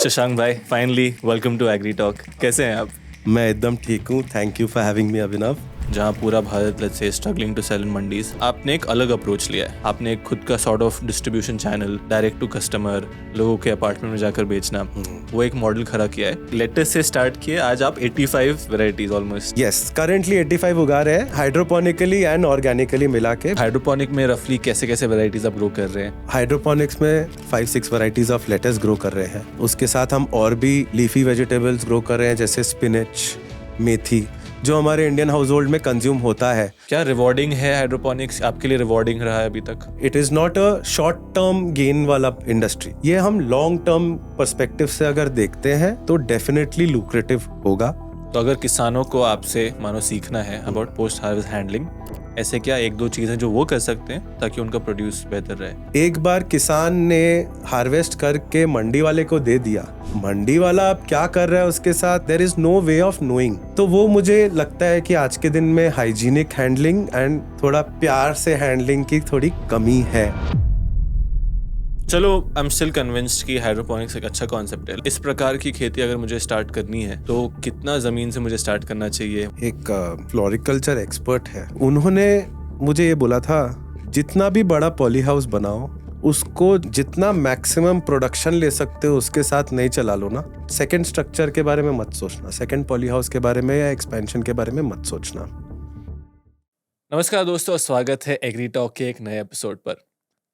शशांक भाई, finally welcome to agri talk. कैसे हैं आप? मैं एकदम ठीक हूँ। Thank you for having me Abhinav. जहाँ पूरा भारत let's say struggling to sell in mandis, आपने एक अलग अप्रोच लिया है। आपने एक खुद का sort of distribution channel, direct to customer, लोगों के अपार्टमेंट में जाकर बेचना, वो एक मॉडल खड़ा किया है। लेटेस्ट से स्टार्ट किए, आज आप 85 वेराइटीज ऑलमोस्ट। यस, करेंटली 85 उगा रहे हैं, हाइड्रोपोनिकली एंड ऑर्गेनिकली मिला के। हाइड्रोपोनिक में रफली कैसे कैसे वेराइटीज आप ग्रो कर रहे हैं? हाइड्रोपोनिक्स में 5-6 वैरायटीज ऑफ लेटस ग्रो कर रहे हैं। उसके साथ हम और भी लीफी वेजिटेबल्स ग्रो कर रहे हैं, जैसे स्पिनच, मेथी, जो हमारे इंडियन हाउस होल्ड में कंज्यूम होता है। क्या रिवॉर्डिंग है हाइड्रोपोनिक्स? आपके लिए रिवॉर्डिंग रहा है अभी तक? It is not a short term gain वाला इंडस्ट्री। ये हम लॉन्ग टर्म पर्सपेक्टिव से अगर देखते हैं तो डेफिनेटली लुक्रेटिव होगा। तो अगर किसानों को आपसे मानो सीखना है अबाउट पोस्ट हार्वेस्ट हैंडलिंग, ऐसे क्या एक दो चीजें जो वो कर सकते हैं ताकि उनका प्रोड्यूस बेहतर रहे? एक बार किसान ने हार्वेस्ट करके मंडी वाले को दे दिया, मंडी वाला अब क्या कर रहा है उसके साथ, there is no way of knowing. तो वो मुझे लगता है कि आज के दिन में हाइजीनिक हैंडलिंग एंड थोड़ा प्यार से हैंडलिंग की थोड़ी कमी है। चलो, आई एम स्टिल कन्विंस्ड कि हाइड्रोपोनिक्स एक अच्छा कॉन्सेप्ट है। इस प्रकार की खेती अगर मुझे स्टार्ट करनी है तो कितना जमीन से मुझे स्टार्ट करना चाहिए? एक फ्लोरिकल्चर एक्सपर्ट है, उन्होंने मुझे ये बोला था, जितना भी बड़ा पॉली हाउस बनाओ, उसको जितना मैक्सिमम प्रोडक्शन ले सकते हो उसके साथ नहीं चला लो ना। सेकंड स्ट्रक्चर के बारे में मत सोचना, सेकंड पॉली हाउस के बारे में या एक्सपेंशन के बारे में मत सोचना। नमस्कार दोस्तों, स्वागत है एग्री टॉक के एक नए एपिसोड पर।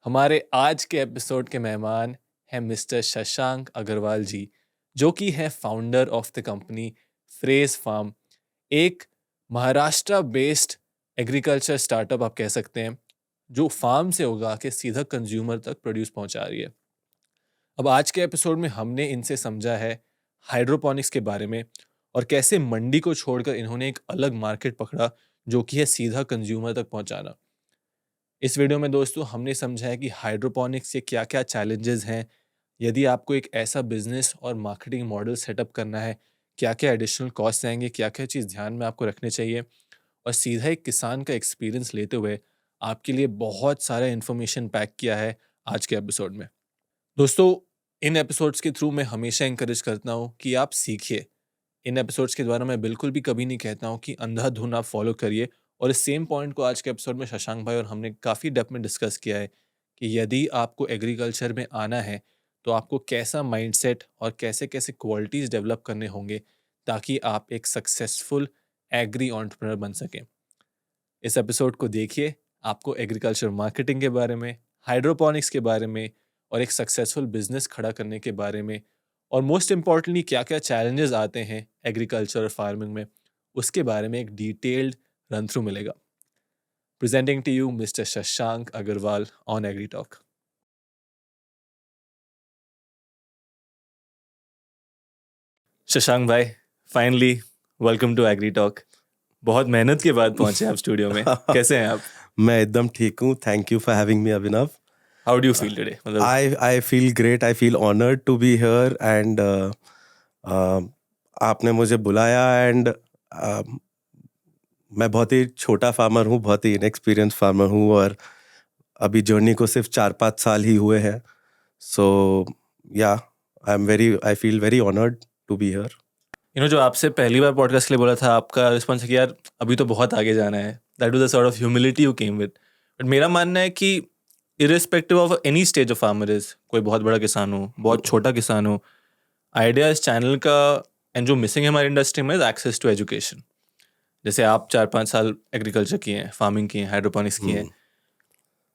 हमारे आज के एपिसोड के मेहमान हैं मिस्टर शशांक अग्रवाल जी, जो कि है founder of the company Frez farm, एक महाराष्ट्र बेस्ड एग्रीकल्चर स्टार्टअप आप कह सकते हैं, जो फार्म से उगा के सीधा कंज्यूमर तक प्रोड्यूस पहुंचा रही है। अब आज के एपिसोड में हमने इनसे समझा है हाइड्रोपोनिक्स के बारे में और कैसे मंडी को छोड़कर इन्होंने एक अलग मार्केट पकड़ा, जो कि है सीधा कंज्यूमर तक पहुंचाना। इस वीडियो में दोस्तों हमने समझा है कि हाइड्रोपोनिक्स के क्या क्या चैलेंजेस हैं, यदि आपको एक ऐसा बिजनेस और मार्केटिंग मॉडल सेटअप करना है, क्या क्या एडिशनल कॉस्ट आएंगे, क्या क्या चीज़ ध्यान में आपको रखने चाहिए, और सीधा एक किसान का एक्सपीरियंस लेते हुए आपके लिए बहुत सारा इन्फॉर्मेशन पैक किया है आज के एपिसोड में। दोस्तों, इन एपिसोड्स के थ्रू मैं हमेशा इंकरेज करता हूँ कि आप सीखिए। इन एपिसोड्स के द्वारा मैं बिल्कुल भी कभी नहीं कहता हूँ कि अंधाधुन आप फॉलो करिए। और इस सेम पॉइंट को आज के एपिसोड में शशांक भाई और हमने काफ़ी डेप्थ में डिस्कस किया है कि यदि आपको एग्रीकल्चर में आना है तो आपको कैसा माइंडसेट और कैसे कैसे क्वालिटीज़ डेवलप करने होंगे ताकि आप एक सक्सेसफुल एग्री एंटरप्रेन्योर बन सकें। इस एपिसोड को देखिए, आपको एग्रीकल्चर मार्केटिंग के बारे में, हाइड्रोपोनिक्स के बारे में और एक सक्सेसफुल बिजनेस खड़ा करने के बारे में, और मोस्ट इम्पॉर्टेंटली क्या क्या चैलेंजेस आते हैं एग्रीकल्चर और फार्मिंग में, उसके बारे में एक डिटेल्ड रन थ्रू मिलेगा। Presenting to you mister Shashank Agarwal on agri talk. Shashank भाई, finally welcome to agri talk. बहुत मेहनत के बाद पहुंचे आप स्टूडियो में। कैसे हैं आप? मैं एकदम ठीक हूँ। Thank you for having me Abhinav. How do you feel today? I feel great. I feel honored to be here and आपने मुझे बुलाया एंड मैं बहुत ही छोटा फार्मर हूँ, बहुत ही इनएक्सपीरियंस फार्मर हूँ और अभी जर्नी को सिर्फ 4-5 साल ही हुए हैं। So yeah I feel very honoured to be here. जो आपसे पहली बार पॉडकास्ट के लिए बोला था, आपका रिस्पॉन्स है कि यार अभी तो बहुत आगे जाना है। That was the sort of humility you came with. But मेरा मानना है कि irrespective of any stage of farmer is, कोई बहुत बड़ा किसान हो, बहुत छोटा किसान हो, आइडिया इस चैनल का एंड जो मिसिंग है हमारी इंडस्ट्री में, एक्सेस टू एजुकेशन। जैसे आप 4-5 साल एग्रीकल्चर किए हैं, फार्मिंग की है, हाइड्रोपोनिक्स की है,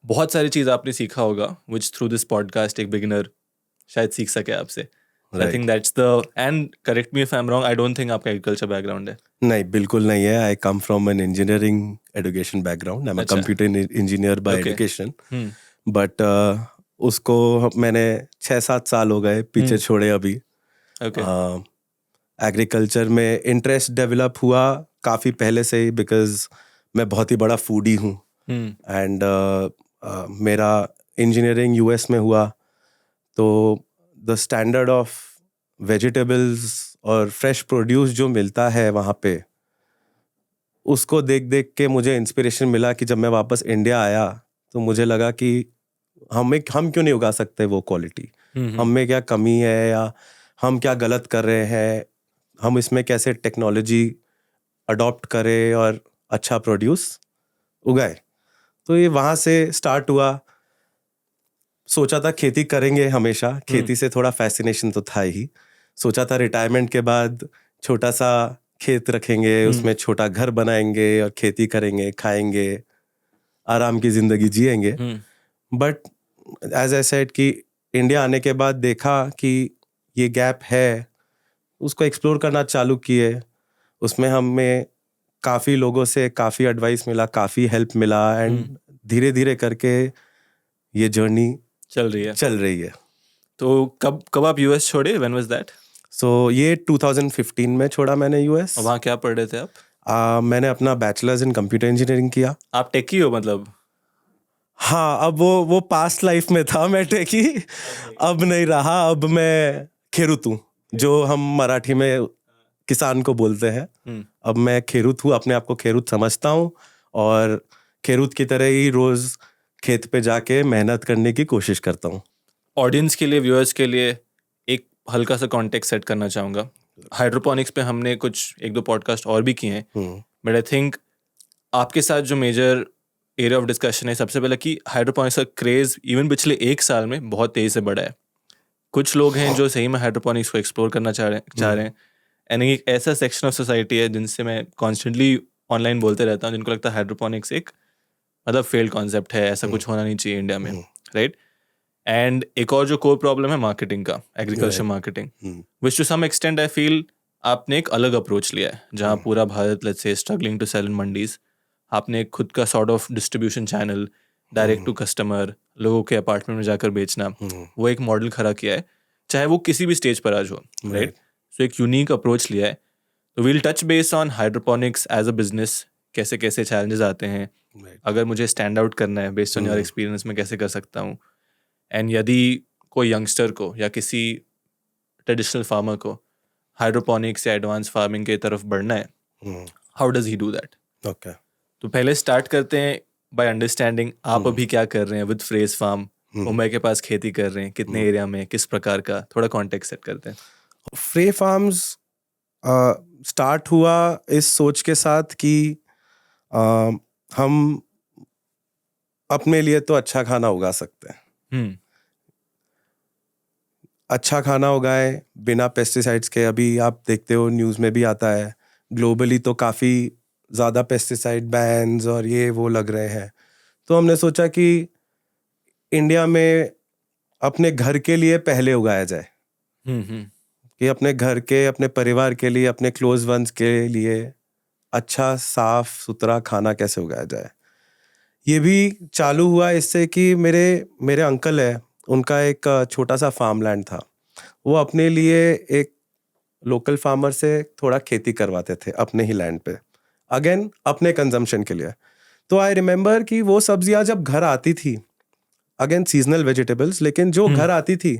बहुत सारी चीज़ आपने सीखा होगा विच थ्रू दिस पॉडकास्ट एक बिगिनर शायद सीख सके आपसे। I think that's the, and correct me if I am wrong, I don't think आपका एग्रीकल्चर बैकग्राउंड है। नहीं, बिल्कुल नहीं है। I come from an engineering education background. I am a computer engineer by education, but उसको मैंने 6-7 साल हो गए पीछे छोड़े अभी। एग्रीकल्चर में इंटरेस्ट डेवलप हुआ काफ़ी पहले से ही, बिकॉज मैं बहुत ही बड़ा फूडी हूँ एंड मेरा इंजीनियरिंग यूएस में हुआ, तो द स्टैंडर्ड ऑफ वेजिटेबल्स और फ्रेश प्रोड्यूस जो मिलता है वहाँ पे, उसको देख देख के मुझे इंस्पिरेशन मिला कि जब मैं वापस इंडिया आया तो मुझे लगा कि हम क्यों नहीं उगा सकते वो क्वालिटी, हम में क्या कमी है, या हम क्या गलत कर रहे हैं, हम इसमें कैसे टेक्नोलॉजी अडॉप्ट करें और अच्छा प्रोड्यूस उगाए। तो ये वहाँ से स्टार्ट हुआ। सोचा था खेती करेंगे हमेशा, खेती से थोड़ा फैसिनेशन तो था ही। सोचा था रिटायरमेंट के बाद छोटा सा खेत रखेंगे, उसमें छोटा घर बनाएंगे और खेती करेंगे, खाएंगे, आराम की जिंदगी जिएंगे। बट एज आई सेड कि इंडिया आने के बाद देखा कि ये गैप है, उसको एक्सप्लोर करना चालू किए। उसमें हमें काफ़ी लोगों से काफ़ी एडवाइस मिला, काफ़ी हेल्प मिला, एंड धीरे धीरे करके ये जर्नी चल रही है। तो कब आप यूएस छोड़े? When was that? सो ये 2015 में छोड़ा मैंने यूएस। वहाँ क्या पढ़ रहे थे आप? मैंने अपना बैचलर्स इन कंप्यूटर इंजीनियरिंग किया। आप टेकी हो मतलब? हाँ, अब वो पास्ट लाइफ में था मैं टेकी, अब नहीं रहा। अब मैं खेरुत हूँ, जो हम मराठी में किसान को बोलते हैं। अब मैं खेरुत हूँ, अपने आप को खेरुत समझता हूँ, और खेरुत की तरह ही रोज खेत पे जाके मेहनत करने की कोशिश करता हूँ। ऑडियंस के लिए, व्यूअर्स के लिए एक हल्का सा कॉन्टेक्स्ट सेट करना चाहूँगा। हाइड्रोपोनिक्स पे हमने कुछ 1-2 पॉडकास्ट और भी किए हैं, बट आई थिंक आपके साथ जो मेजर एरिया ऑफ डिस्कशन है, सबसे पहले कि हाइड्रोपोनिक्स का क्रेज इवन पिछले 1 साल में बहुत तेजी से बढ़ा है। कुछ लोग हैं जो सही में हाइड्रोपोनिक्स को एक्सप्लोर करना चाह रहे हैं, एंड एक ऐसा सेक्शन ऑफ सोसाइटी है जिनसे मैं कॉन्स्टेंटली ऑनलाइन बोलते रहता हूँ, जिनको लगता है हाइड्रोपोनिक्स एक मतलब फेल्ड कॉन्सेप्ट है, ऐसा कुछ होना नहीं चाहिए इंडिया में, राइट? एंड एक और जो कोर प्रॉब्लम है मार्केटिंग का, agriculture marketing, which to some extent I feel आपने एक अलग अप्रोच लिया है, जहाँ पूरा भारत let's say struggling to sell in mandis, आपने एक खुद का sort of distribution channel, direct to customer, लोगों के अपार्टमेंट में जाकर बेचना, वो एक मॉडल खड़ा किया है, चाहे वो किसी भी स्टेज पर आज हो, राइट? सो एक यूनिक अप्रोच लिया है। तो we'll touch base on hydroponics as a business, कैसे कैसे चैलेंजेस आते हैं, अगर मुझे स्टैंड आउट करना है बेस्ड ऑन योर एक्सपीरियंस में कैसे कर सकता हूँ, एंड यदि कोई यंगस्टर को या किसी ट्रेडिशनल फार्मर को हाइड्रोपोनिक्स या एडवांस फार्मिंग की तरफ बढ़ना है, how does he do that? Okay, तो पहले स्टार्ट करते हैं बाय अंडरस्टैंडिंग आप अभी क्या कर रहे हैं विद फ्रेज फार्म। मुंबई के पास खेती कर रहे हैं, कितने एरिया में, किस प्रकार का, थोड़ा कॉन्टेक्स्ट सेट करते हैं। फ्रे फार्म्स स्टार्ट हुआ इस सोच के साथ कि हम अपने लिए तो अच्छा खाना उगा सकते हैं, अच्छा खाना उगाए बिना पेस्टिसाइड्स के। अभी आप देखते हो न्यूज़ में भी आता है, ग्लोबली तो काफ़ी ज़्यादा पेस्टिसाइड बैन्स और ये वो लग रहे हैं। तो हमने सोचा कि इंडिया में अपने घर के लिए पहले उगाया जाए, कि अपने घर के, अपने परिवार के लिए, अपने क्लोज वंस के लिए अच्छा साफ सुथरा खाना कैसे उगाया जाए। ये भी चालू हुआ इससे कि मेरे अंकल है, उनका एक छोटा सा फार्म लैंड था, वो अपने लिए एक लोकल फार्मर से थोड़ा खेती करवाते थे अपने ही लैंड पे, अगेन अपने कंजम्पशन के लिए। तो आई रिमेम्बर कि वो सब्जियां जब घर आती थी, अगेन सीजनल वेजिटेबल्स, लेकिन जो घर आती थी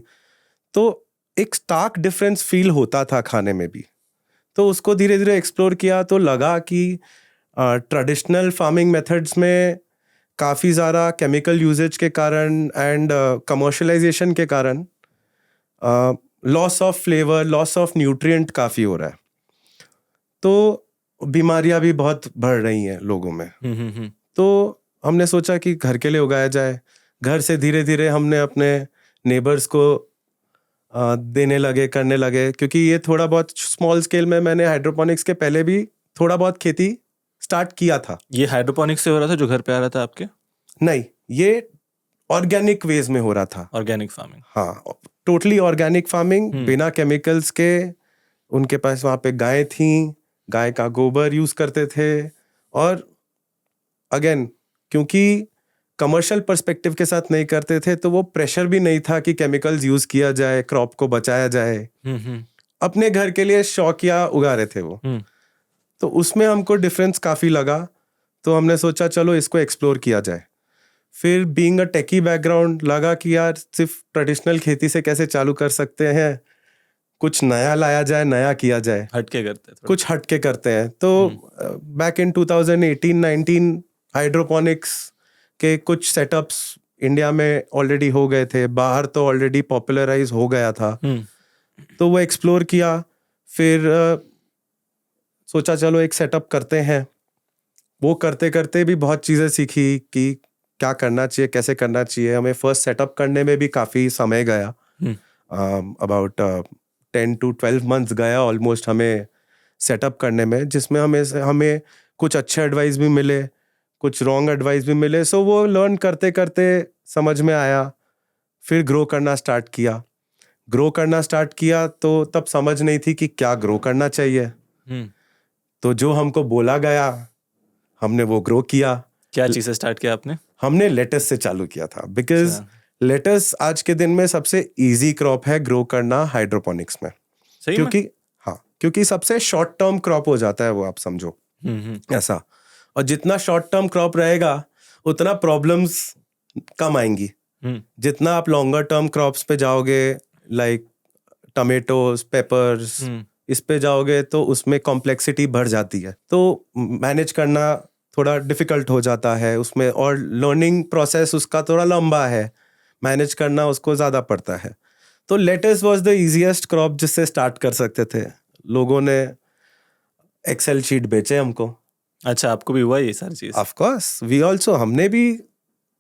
तो एक स्टार्क डिफरेंस फील होता था खाने में भी। तो उसको धीरे धीरे एक्सप्लोर किया तो लगा कि ट्रेडिशनल फार्मिंग मेथड्स में काफ़ी ज़्यादा केमिकल यूजेज के कारण एंड कमर्शलाइजेशन के कारण loss of flavour, loss of nutrient काफ़ी हो रहा है, तो बीमारियां भी बहुत बढ़ रही हैं लोगों में। तो हमने सोचा कि घर के लिए उगाया जाए। घर से धीरे धीरे हमने अपने नेबर्स को देने लगे, करने लगे, क्योंकि ये थोड़ा बहुत स्मॉल स्केल में मैंने हाइड्रोपोनिक्स के पहले भी थोड़ा बहुत खेती स्टार्ट किया था। ये हाइड्रोपोनिक्स से हो रहा था जो घर पे आ रहा था आपके? नहीं, ये ऑर्गेनिक वेज में हो रहा था। Organic farming? हाँ, टोटली ऑर्गेनिक फार्मिंग, बिना केमिकल्स के। उनके पास वहाँ पे गाय थी, गाय का गोबर यूज करते थे, और अगेन क्योंकि कमर्शियल पर्सपेक्टिव के साथ नहीं करते थे तो वो प्रेशर भी नहीं था कि केमिकल्स यूज किया जाए, क्रॉप को बचाया जाए। अपने घर के लिए शौकिया उगा रहे थे वो। तो उसमें हमको डिफरेंस काफी लगा, तो हमने सोचा चलो इसको एक्सप्लोर किया जाए। फिर बीइंग अ टेकी बैकग्राउंड लगा कि यार सिर्फ ट्रेडिशनल खेती से कैसे चालू कर सकते हैं, कुछ नया लाया जाए, नया किया जाए, हटके करते हैं, कुछ हटके करते हैं। तो बैक इन 2018-19 हाइड्रोपोनिक्स के कुछ सेटअप्स इंडिया में ऑलरेडी हो गए थे, बाहर तो ऑलरेडी पॉपुलराइज हो गया था। तो वो एक्सप्लोर किया, फिर सोचा चलो एक सेटअप करते हैं। वो करते करते भी बहुत चीज़ें सीखी कि क्या करना चाहिए, कैसे करना चाहिए। हमें फर्स्ट सेटअप करने में भी काफ़ी समय गया, अबाउट 10 to 12 months गया ऑलमोस्ट हमें सेटअप करने में, जिसमें हमें कुछ अच्छे एडवाइस भी मिले, कुछ रॉन्ग एडवाइस भी मिले। सो वो लर्न करते करते समझ में आया, फिर ग्रो करना स्टार्ट किया। तो तब समझ नहीं थी कि क्या ग्रो करना चाहिए। तो जो हमको बोला गया हमने वो ग्रो किया। क्या चीज़ से स्टार्ट किया आपने? हमने लेटस से चालू किया था, बिकॉज लेटस आज के दिन में सबसे इजी क्रॉप है ग्रो करना हाइड्रोपोनिक्स में। सही में? क्योंकि सबसे शॉर्ट टर्म क्रॉप हो जाता है वो, आप समझो ऐसा। और जितना शॉर्ट टर्म क्रॉप रहेगा उतना प्रॉब्लम्स कम आएंगी। जितना आप लॉन्गर टर्म क्रॉप्स पे जाओगे, लाइक टमेटोज, पेपर्स, इस पे जाओगे तो उसमें कॉम्प्लेक्सिटी बढ़ जाती है, तो मैनेज करना थोड़ा डिफिकल्ट हो जाता है उसमें, और लर्निंग प्रोसेस उसका थोड़ा लंबा है, मैनेज करना उसको ज़्यादा पड़ता है। तो lettuce was the easiest crop जिससे स्टार्ट कर सकते थे। लोगों ने एक्सेल शीट बेचे हमको। अच्छा, आपको भी हुआ ये सारी चीज़? ऑफ कोर्स, वी आल्सो, हमने भी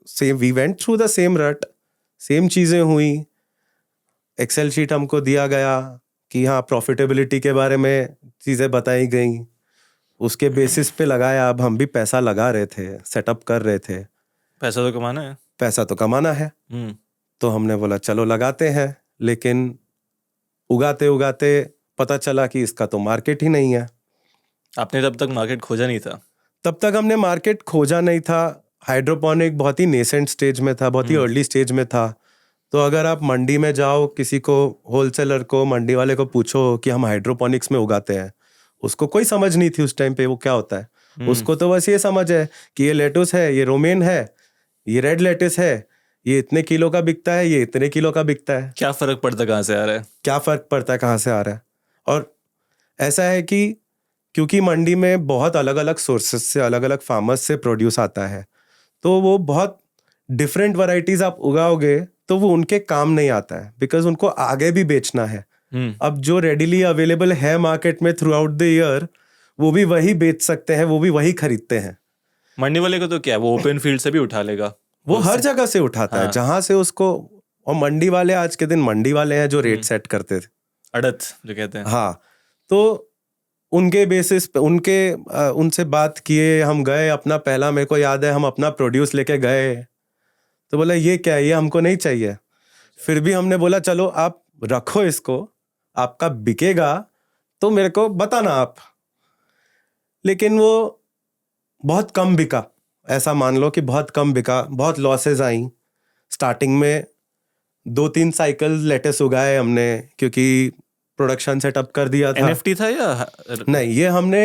same, we went through the same rut, same चीज़ें हुई। एक्सेल शीट हमको दिया गया कि हाँ प्रॉफिटेबिलिटी के बारे में चीज़ें बताई गई, उसके बेसिस पे लगाया। अब हम भी पैसा लगा रहे थे, सेटअप कर रहे थे। पैसा तो कमाना है। पैसा तो कमाना है, तो हमने बोला चलो लगाते हैं। लेकिन उगाते उगाते पता चला कि इसका तो मार्केट ही नहीं है। आपने तब तक मार्केट खोजा नहीं था? तब तक हमने मार्केट खोजा नहीं था। हाइड्रोपोनिक बहुत ही नेसेंट स्टेज में था, बहुत ही अर्ली स्टेज में था। तो अगर आप मंडी में जाओ, किसी को, होलसेलर को, मंडी वाले को पूछो कि हम हाइड्रोपोनिक्स में उगाते हैं, उसको कोई समझ नहीं थी उस टाइम पे वो क्या होता है। उसको तो बस ये समझ है कि ये लेटुस है, ये रोमेन है, ये रेड लेटुस है, ये इतने किलो का बिकता है, ये इतने किलो का बिकता है। क्या फर्क पड़ता कहाँ से आ रहा है? क्या फर्क पड़ता है कहाँ से आ रहा है। और ऐसा है कि क्योंकि मंडी में बहुत अलग अलग सोर्सेस से, अलग अलग फार्मर्स से प्रोड्यूस आता है, तो वो बहुत डिफरेंट वैरायटीज आप उगाओगे तो वो उनके काम नहीं आता है, बिकॉज उनको आगे भी बेचना है। अब जो रेडिली अवेलेबल है मार्केट में थ्रू आउट द ईयर, वो भी वही बेच सकते हैं, वो भी वही खरीदते हैं। मंडी वाले को तो क्या, वो ओपन फील्ड से भी उठा लेगा, वो हर जगह से उठाता है जहां से उसको। और मंडी वाले आज के दिन मंडी वाले हैं जो रेट सेट करते थे, अड़त जो कहते हैं। हाँ, तो उनके बेसिस पे उनसे बात किए, हम गए अपना पहला, मेरे को याद है हम अपना प्रोड्यूस लेके गए, तो बोला ये क्या है, ये हमको नहीं चाहिए। फिर भी हमने बोला चलो आप रखो इसको, आपका बिकेगा तो मेरे को बताना आप। लेकिन वो बहुत कम बिका, ऐसा मान लो कि बहुत कम बिका, बहुत लॉसेस आई। स्टार्टिंग में 2-3 साइकिल लेटेस उगाए हमने, क्योंकि प्रोडक्शन सेटअप कर दिया था। एनएफटी था या नहीं, ये हमने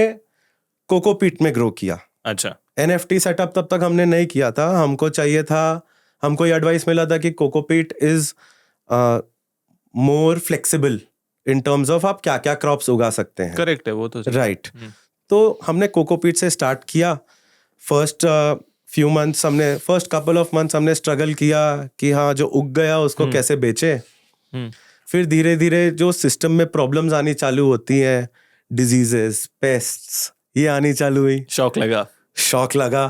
कोकोपीट में ग्रो किया। अच्छा, एनएफटी सेटअप तब तक हमने नहीं किया था। हमको चाहिए था, हमको ये एडवाइस मिला था कि cocopeat is more flexible in terms of आप क्या क्या क्रॉप्स उगा सकते हैं। करेक्ट है वो तो, राइट। तो हमने कोकोपीट से स्टार्ट किया। फर्स्ट फ्यू मंथ्स हमने, फर्स्ट कपल ऑफ मंथ्स हमने स्ट्रगल किया कि हाँ जो उग गया उसको कैसे बेचे। फिर धीरे धीरे जो सिस्टम में प्रॉब्लम्स आनी चालू होती हैं, डिजीजेस, पेस्ट्स, ये आनी चालू हुई। शौक लगा।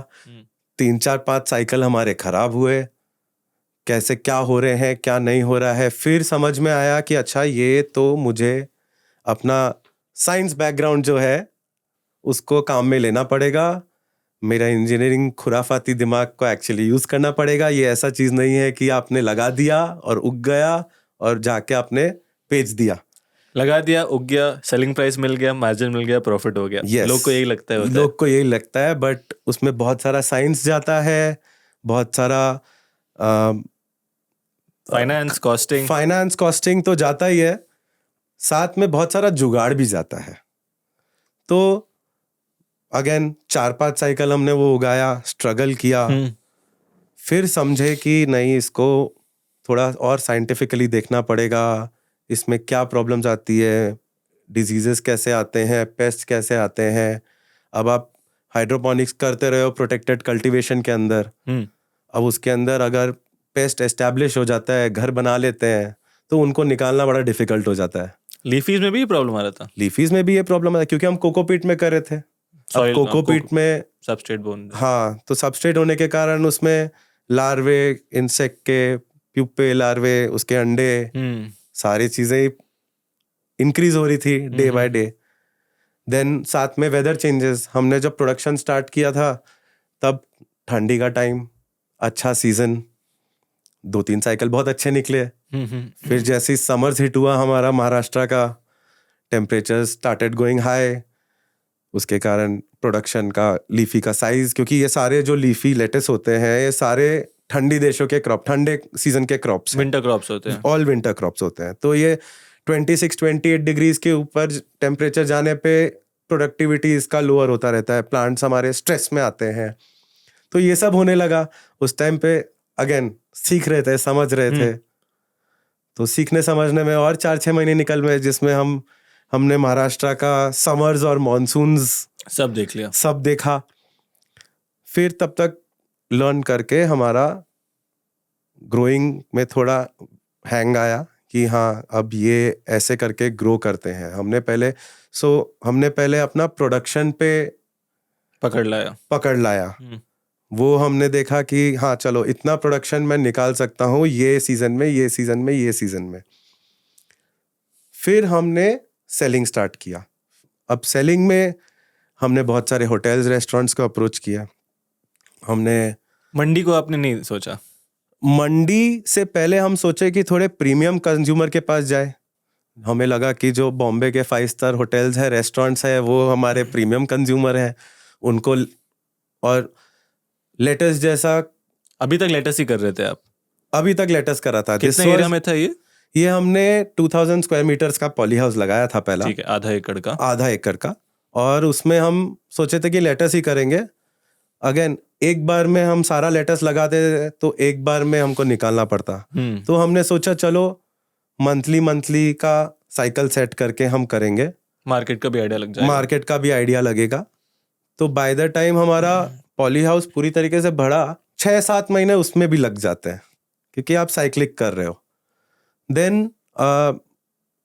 3-4-5 साइकिल हमारे खराब हुए, कैसे क्या हो रहे हैं, क्या नहीं हो रहा है। फिर समझ में आया कि अच्छा ये तो मुझे अपना साइंस बैकग्राउंड जो है उसको काम में लेना पड़ेगा। मेरा इंजीनियरिंग खुराफाती दिमाग को एक्चुअली यूज करना पड़ेगा। ये ऐसा चीज नहीं है कि आपने लगा दिया और उग गया और जाके आपने बेच दिया। लगा दिया, उग गया, सेलिंग प्राइस मिल गया, मार्जिन मिल गया, प्रॉफिट हो गया। Yes, लोग को यही लगता है, लोग को यही लगता है, बट उसमें बहुत सारा साइंस जाता है, बहुत सारा फाइनेंस कॉस्टिंग तो जाता ही है, साथ में बहुत सारा जुगाड़ भी जाता है। तो अगेन 4-5 साइकिल हमने वो उगाया, स्ट्रगल किया। फिर समझे कि नहीं, इसको थोड़ा और साइंटिफिकली देखना पड़ेगा, इसमें क्या प्रॉब्लम्स आती है, डिजीजेस कैसे आते हैं, पेस्ट कैसे आते हैं। अब आप हाइड्रोपोनिक्स करते रहे हो प्रोटेक्टेड कल्टीवेशन के अंदर, अब उसके अंदर अगर पेस्ट एस्टैब्लिश हो जाता है, घर बना लेते हैं, तो उनको निकालना बड़ा डिफिकल्ट हो जाता है। लीफीज में भी ये प्रॉब्लम आ रहा था? लीफीज में भी ये प्रॉब्लम है क्योंकि हम कोकोपीट में कर रहे थे। अब कोकोपीट में सबस्ट्रेट बोन, हाँ, तो सबस्ट्रेट होने के कारण उसमें लार्वे, इंसेक्ट के प्यूपे, लार्वे, उसके अंडे, सारी चीजें इंक्रीज हो रही थी डे बाय डे। देन साथ में वेदर चेंजेस, हमने जब प्रोडक्शन स्टार्ट किया था तब ठंडी का टाइम, अच्छा सीजन, 2-3 साइकिल बहुत अच्छे निकले। फिर जैसे समर्स हिट हुआ हमारा महाराष्ट्र का, टेम्परेचर स्टार्टेड गोइंग हाई, उसके कारण प्रोडक्शन का, लीफी का साइज, क्योंकि ये सारे जो लीफी लेटेस होते हैं ये सारे ठंडी देशों के क्रॉप, ठंडे सीजन के क्रॉप्स, विंटर क्रॉप्स होते हैं, ऑल विंटर क्रॉप्स होते हैं। तो ये 26-28 डिग्रीज के ऊपर टेम्परेचर जाने पे प्रोडक्टिविटी इसका लोअर होता रहता है, प्लांट्स हमारे स्ट्रेस में आते हैं। तो ये सब होने लगा उस टाइम पे। अगेन सीख रहे थे, समझ रहे थे, तो सीखने समझने में और 4-6 महीने निकल गए, जिसमें हमने महाराष्ट्र का समर्स और मॉनसून्स सब देख लिया, सब देखा। फिर तब तक लर्न करके हमारा ग्रोइंग में थोड़ा हैंग आया कि हाँ अब ये ऐसे करके ग्रो करते हैं। हमने पहले अपना प्रोडक्शन पे पकड़ लाया। वो हमने देखा कि हाँ चलो इतना प्रोडक्शन मैं निकाल सकता हूँ ये सीजन में, ये सीजन में, ये सीजन में। फिर हमने सेलिंग स्टार्ट किया। अब सेलिंग में हमने बहुत सारे होटल्स, रेस्टोरेंट्स को अप्रोच किया। हमने मंडी को आपने नहीं सोचा? मंडी से पहले हम सोचे कि थोड़े प्रीमियम कंज्यूमर के पास जाए। हमें लगा कि जो बॉम्बे के 5 स्टार होटल्स है, रेस्टोरेंट्स है, वो हमारे प्रीमियम कंज्यूमर हैं, उनको। और लेटेस्ट जैसा, अभी तक लेटेस्ट ही कर रहे थे आप? अभी तक लेटेस्ट कर रहा था। कितने एरिया में था ये हमने 2000 स्क्वायर मीटर्स का पॉली हाउस लगाया था पहला। ठीक है, आधा एकड़ का। और उसमें हम सोचे थे कि लेटेस्ट ही करेंगे। अगेन एक बार में हम सारा लेटेस्ट लगाते तो एक बार में हमको निकालना पड़ता। तो हमने सोचा चलो मंथली का साइकिल सेट करके हम करेंगे, मार्केट का भी आइडिया लगेगा। तो बाय द टाइम हमारा पॉली हाउस पूरी तरीके से बढ़ा, 6-7 महीने उसमें भी लग जाते हैं क्योंकि आप साइक्लिक कर रहे हो। देन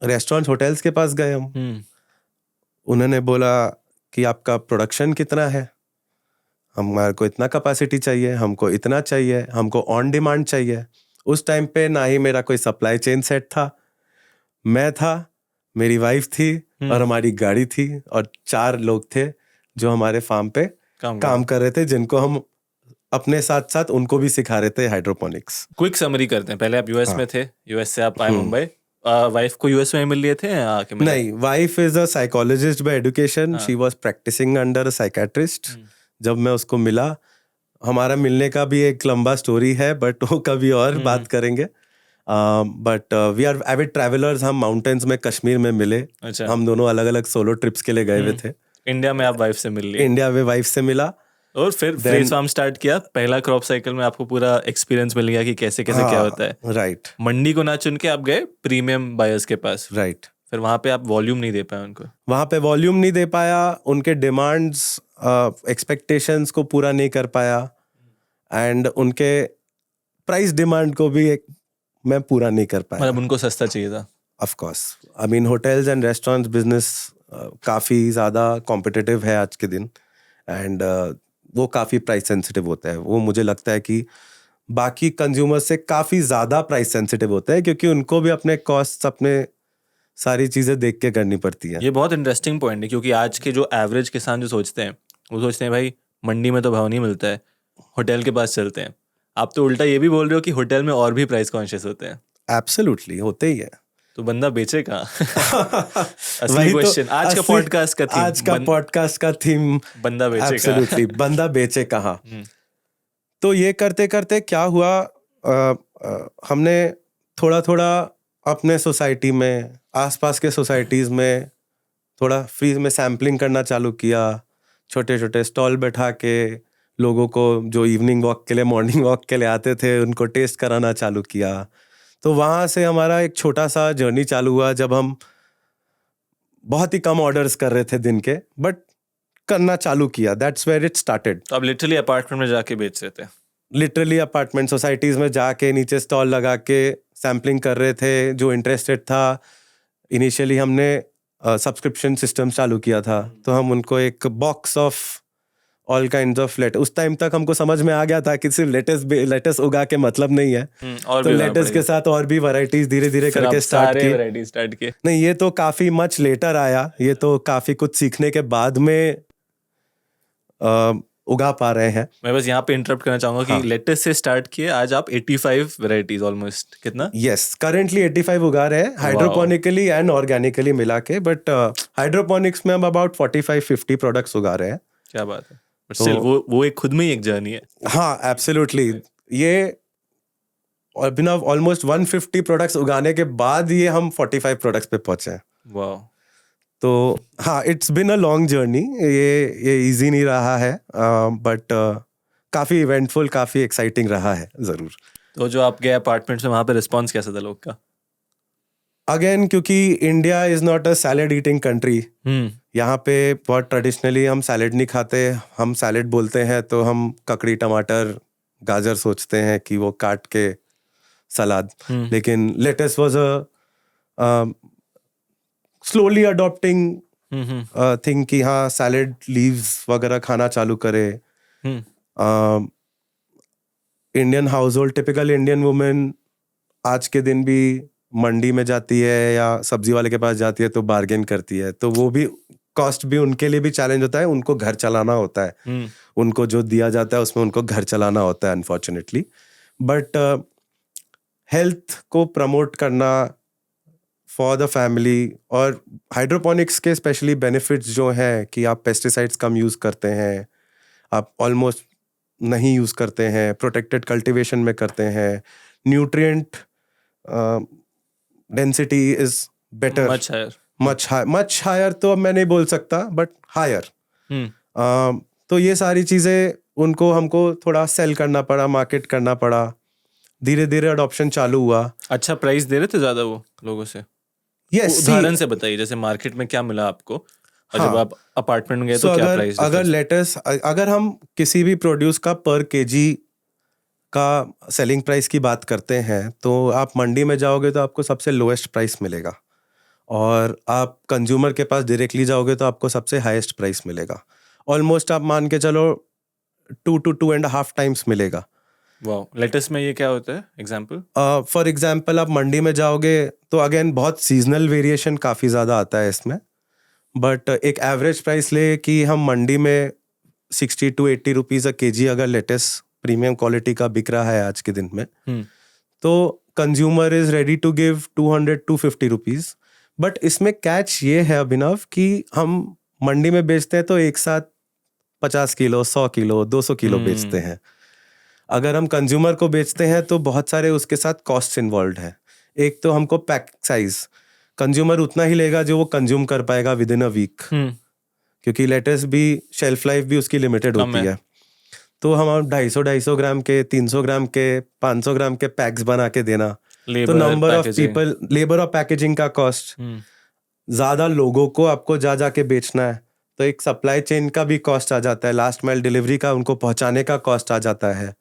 रेस्टोरेंट, होटल्स के पास गए हम। उन्होंने बोला कि आपका प्रोडक्शन कितना है, हमारे को इतना कैपेसिटी चाहिए, हमको इतना चाहिए, हमको ऑन डिमांड चाहिए। उस टाइम पे ना ही मेरा कोई सप्लाई चेन सेट था। मैं था, मेरी वाइफ थी और हमारी गाड़ी थी, और 4 लोग थे जो हमारे फार्म पे काम कर रहे थे, जिनको हम अपने साथ साथ उनको भी सिखा रहे थे हाइड्रोपोनिक्स। क्विक समरी करते हैं। पहले आप यूएस में थे, यूएस से आप आए मुंबई। वाइफ को यूएस में मिल लिए थे आके? नहीं, wife is a psychologist by education, she was practising under a psychiatrist. जब मैं उसको मिला, हमारा मिलने का भी एक लंबा स्टोरी है, बट वो कभी और बात करेंगे। But we are avid travellers. हम माउंटेन्स में, कश्मीर में मिले। अच्छा। हम दोनों अलग अलग सोलो ट्रिप्स के लिए गए हुए थे। इंडिया में आप वाइफ से मिल लिए? इंडिया में वाइफ से मिला और फिर फ्रेश फार्म स्टार्ट किया। पहला क्रॉप साइकिल में आपको पूरा एक्सपीरियंस मिल गया कि कैसे क्या होता है। राइट। मंडी को ना चुन के आप गए प्रीमियम बायर्स के पास। राइट। फिर वहां पे आप वॉल्यूम नहीं दे पाए उनको? वहां पे वॉल्यूम नहीं दे पाया, उनके डिमांड्स, एक्सपेक्टेशंस को पूरा नहीं कर पाया, एंड उनके प्राइस डिमांड को भी मैं पूरा नहीं कर पाया। मतलब उनको सस्ता चाहिए था? Of course, I mean hotels and restaurants business काफ़ी ज़्यादा कॉम्पिटिटिव है आज के दिन, एंड वो काफ़ी प्राइस सेंसिटिव होता है। वो मुझे लगता है कि बाकी कंज्यूमर से काफ़ी ज़्यादा प्राइस सेंसिटिव होता है, क्योंकि उनको भी अपने कॉस्ट, अपने सारी चीज़ें देख के करनी पड़ती है। ये बहुत इंटरेस्टिंग पॉइंट है, क्योंकि आज के जो एवरेज किसान जो सोचते हैं, वो सोचते हैं भाई मंडी में तो भाव नहीं मिलता है, होटल के पास चलते हैं। आप तो उल्टा ये भी बोल रहे हो कि होटल में और भी प्राइस कॉन्शियस होते हैं। एब्सोल्युटली, होते ही है। तो बंदा बेचे कहाँ? असली क्वेश्चन आज का पॉडकास्ट का थीम बंदा बेचे एब्सोल्युटली, बंदा बेचे कहाँ। तो ये करते करते क्या हुआ, हमने थोड़ा थोड़ा अपने सोसाइटी में, आसपास के सोसाइटीज़ में थोड़ा फ्री में सैम्पलिंग करना चालू किया। छोटे छोटे स्टॉल बैठा के लोगों को जो इवनिंग वॉक के लिए, मॉर्निंग वॉक के लिए आते थे, उनको टेस्ट कराना चालू किया। तो वहाँ से हमारा एक छोटा सा जर्नी चालू हुआ, जब हम बहुत ही कम ऑर्डर्स कर रहे थे दिन के, बट करना चालू किया। That's where it started. तो आप लिटरली अपार्टमेंट में जाके बेच रहे थे? लिटरली अपार्टमेंट, सोसाइटीज़ में जाके नीचे स्टॉल लगा के सैम्पलिंग कर रहे थे, जो इंटरेस्टेड था, इनिशियली हमने सब्सक्रिप्शन सिस्टम चालू किया था, तो हम उनको एक box of all kind of lettuce, उस टाइम तक हमको समझ में आ गया था कि सिर्फ लेटस उगा के मतलब नहीं है, और तो भी लेटस के साथ और भी वैरायटीज धीरे धीरे फिर करके आप स्टार्ट सारे की। वैरायटी स्टार्ट किए? नहीं, ये तो काफी मच लेटर आया, ये तो काफी कुछ सीखने के बाद में उगा पा रहे हैं। मैं बस यहाँ पे इंटरप्ट करना चाहूंगा हाँ। कि लेटेस्ट से स्टार्ट किए, आज आप 85 वैरायटीज ऑलमोस्ट, कितना? यस, करेंटली 85 उगा रहे हैं, हाइड्रोपोनिकली एंड ऑर्गेनिकली मिला के, बट हाइड्रोपोनिक्स में हम अबाउट 45-50 प्रोडक्ट्स उगा रहे हैं। क्या बात है। बट स्टिल वो एक खुद में ही एक जर्नी है। हाँ, एब्सोल्युटली। ये अभिनव ऑलमोस्ट 150 प्रोडक्ट्स उगाने के बाद ये हम 45 प्रोडक्ट्स पे पहुंचे हैं। वाह। तो हाँ, it's been a long journey, ये इजी नहीं रहा है, बट काफी इवेंटफुल, काफी एक्साइटिंग रहा है जरूर। तो जो आप गए अपार्टमेंट्स में, वहां पे रिस्पॉन्स कैसा था लोग का? अगेन, क्योंकि India is not a salad eating country, यहाँ पे बहुत ट्रेडिशनली हम सैलेड नहीं खाते। हम सैलेड बोलते हैं तो हम ककड़ी, टमाटर, गाजर सोचते हैं कि वो काट के सलाद, लेकिन lettuce was a slowly adopting thing कि हाँ, सैलेड लीव्स वगैरह खाना चालू करे। Indian household, typical Indian women आज के दिन भी मंडी में जाती है या सब्जी वाले के पास जाती है तो बार्गेन करती है, तो वो भी कॉस्ट भी उनके लिए भी चैलेंज होता है, उनको घर चलाना होता है, उनको जो दिया जाता है उसमें उनको घर चलाना होता है अनफॉर्चुनेटली। बट हेल्थ को प्रमोट करना फॉर द फैमिली, और हाइड्रोपोनिक्स के स्पेशली बेनिफिट्स जो हैं कि आप पेस्टिसाइड्स कम यूज़ करते हैं, आप ऑलमोस्ट नहीं यूज़ करते हैं, प्रोटेक्टेड कल्टीवेशन में करते हैं, nutrient density is better, much higher तो अब मैं नहीं बोल सकता, बट हायर। तो ये सारी चीज़ें उनको हमको थोड़ा सेल करना पड़ा, मार्केट करना पड़ा, धीरे धीरे अडॉप्शन चालू हुआ। अच्छा प्राइस दे रहे थे ज़्यादा वो लोगों से? यस, उदाहरण से बताइए, जैसे मार्केट में क्या मिला आपको, और जब आप अपार्टमेंट में गए तो क्या प्राइस? अगर लेटेस्ट, अगर हम किसी भी प्रोड्यूस का पर केजी का सेलिंग प्राइस की बात करते हैं, तो आप मंडी में जाओगे तो आपको सबसे लोएस्ट प्राइस मिलेगा, और आप कंज्यूमर के पास डायरेक्टली जाओगे तो आपको सबसे हाईएस्ट प्राइस मिलेगा। ऑलमोस्ट आप मान के चलो 2 to 2.5 टाइम्स मिलेगा। वाह। लेटेस्ट में ये क्या होता है एग्जांपल? फॉर एग्जांपल, आप मंडी में जाओगे तो अगेन बहुत सीजनल वेरिएशन काफ़ी ज़्यादा आता है इसमें, बट एक एवरेज प्राइस ले कि हम मंडी में 60 to 80 रुपीज़ अ केजी अगर लेटेस्ट प्रीमियम क्वालिटी का बिक रहा है आज के दिन में, तो consumer is ready to give 200-250 rupees. But इसमें कैच ये है अभिनव कि हम मंडी में बेचते हैं तो एक साथ 50 किलो, 100 किलो, 200 किलो बेचते हैं। अगर हम कंज्यूमर को बेचते हैं तो बहुत सारे उसके साथ कॉस्ट इन्वॉल्व है। एक तो हमको पैक साइज, कंज्यूमर उतना ही लेगा जो वो कंज्यूम कर पाएगा विद इन अ वीक, क्योंकि लेटेस्ट भी शेल्फ लाइफ भी उसकी लिमिटेड होती है। तो हम 250 ग्राम के, 300 ग्राम के, 500 ग्राम के पैक्स बना के देना, तो नंबर ऑफ पीपल, लेबर और पैकेजिंग का कॉस्ट, ज्यादा लोगों को आपको जा जाके बेचना है तो एक सप्लाई चेन का भी कॉस्ट आ जाता है, लास्ट माइल डिलीवरी का, उनको पहुंचाने का कॉस्ट आ जाता है,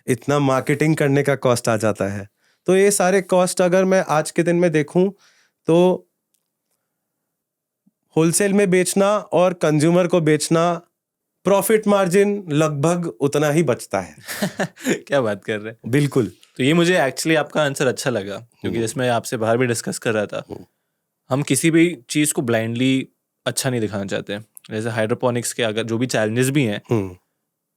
इतना मार्केटिंग करने का कॉस्ट आ जाता है। तो ये सारे कॉस्ट अगर मैं आज के दिन में देखूं तो होलसेल में बेचना और कंज्यूमर को बेचना, प्रॉफिट मार्जिन लगभग उतना ही बचता है। क्या बात कर रहे हैं। बिल्कुल। तो ये मुझे एक्चुअली आपका आंसर अच्छा लगा, क्योंकि जिसमें आपसे बाहर भी डिस्कस कर रहा था, हम किसी भी चीज़ को ब्लाइंडली अच्छा नहीं दिखाना चाहते। जैसे हाइड्रोपोनिक्स के अगर जो भी चैलेंजेस भी हैं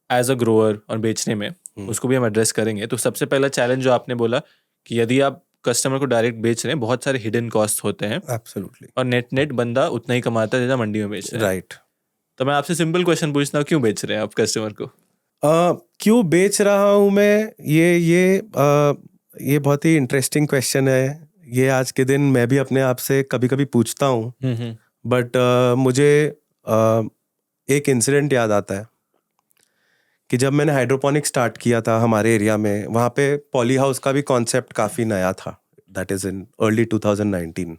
एज अ ग्रोअर और बेचने में, उसको भी हम एड्रेस करेंगे। तो सबसे पहला चैलेंज जो आपने बोला कि यदि आप कस्टमर को डायरेक्ट बेच रहे हैं, बहुत सारे हिडन कॉस्ट होते हैं। एब्सोल्युटली। और नेट बंदा उतना ही कमाता है जितना मंडी में बेच रहे हैं। राइट। तो मैं आपसे सिंपल क्वेश्चन पूछता हूँ, क्यों बेच रहे हैं आप कस्टमर को? क्यों बेच रहा हूँ मैं, ये बहुत ही इंटरेस्टिंग क्वेश्चन है। ये आज के दिन मैं भी अपने आप से कभी कभी पूछता हूँ, बट मुझे एक इंसिडेंट याद आता है कि जब मैंने हाइड्रोपोनिक स्टार्ट किया था हमारे एरिया में, वहाँ पे पॉली हाउस का भी कॉन्सेप्ट काफ़ी नया था। That is in early 2019।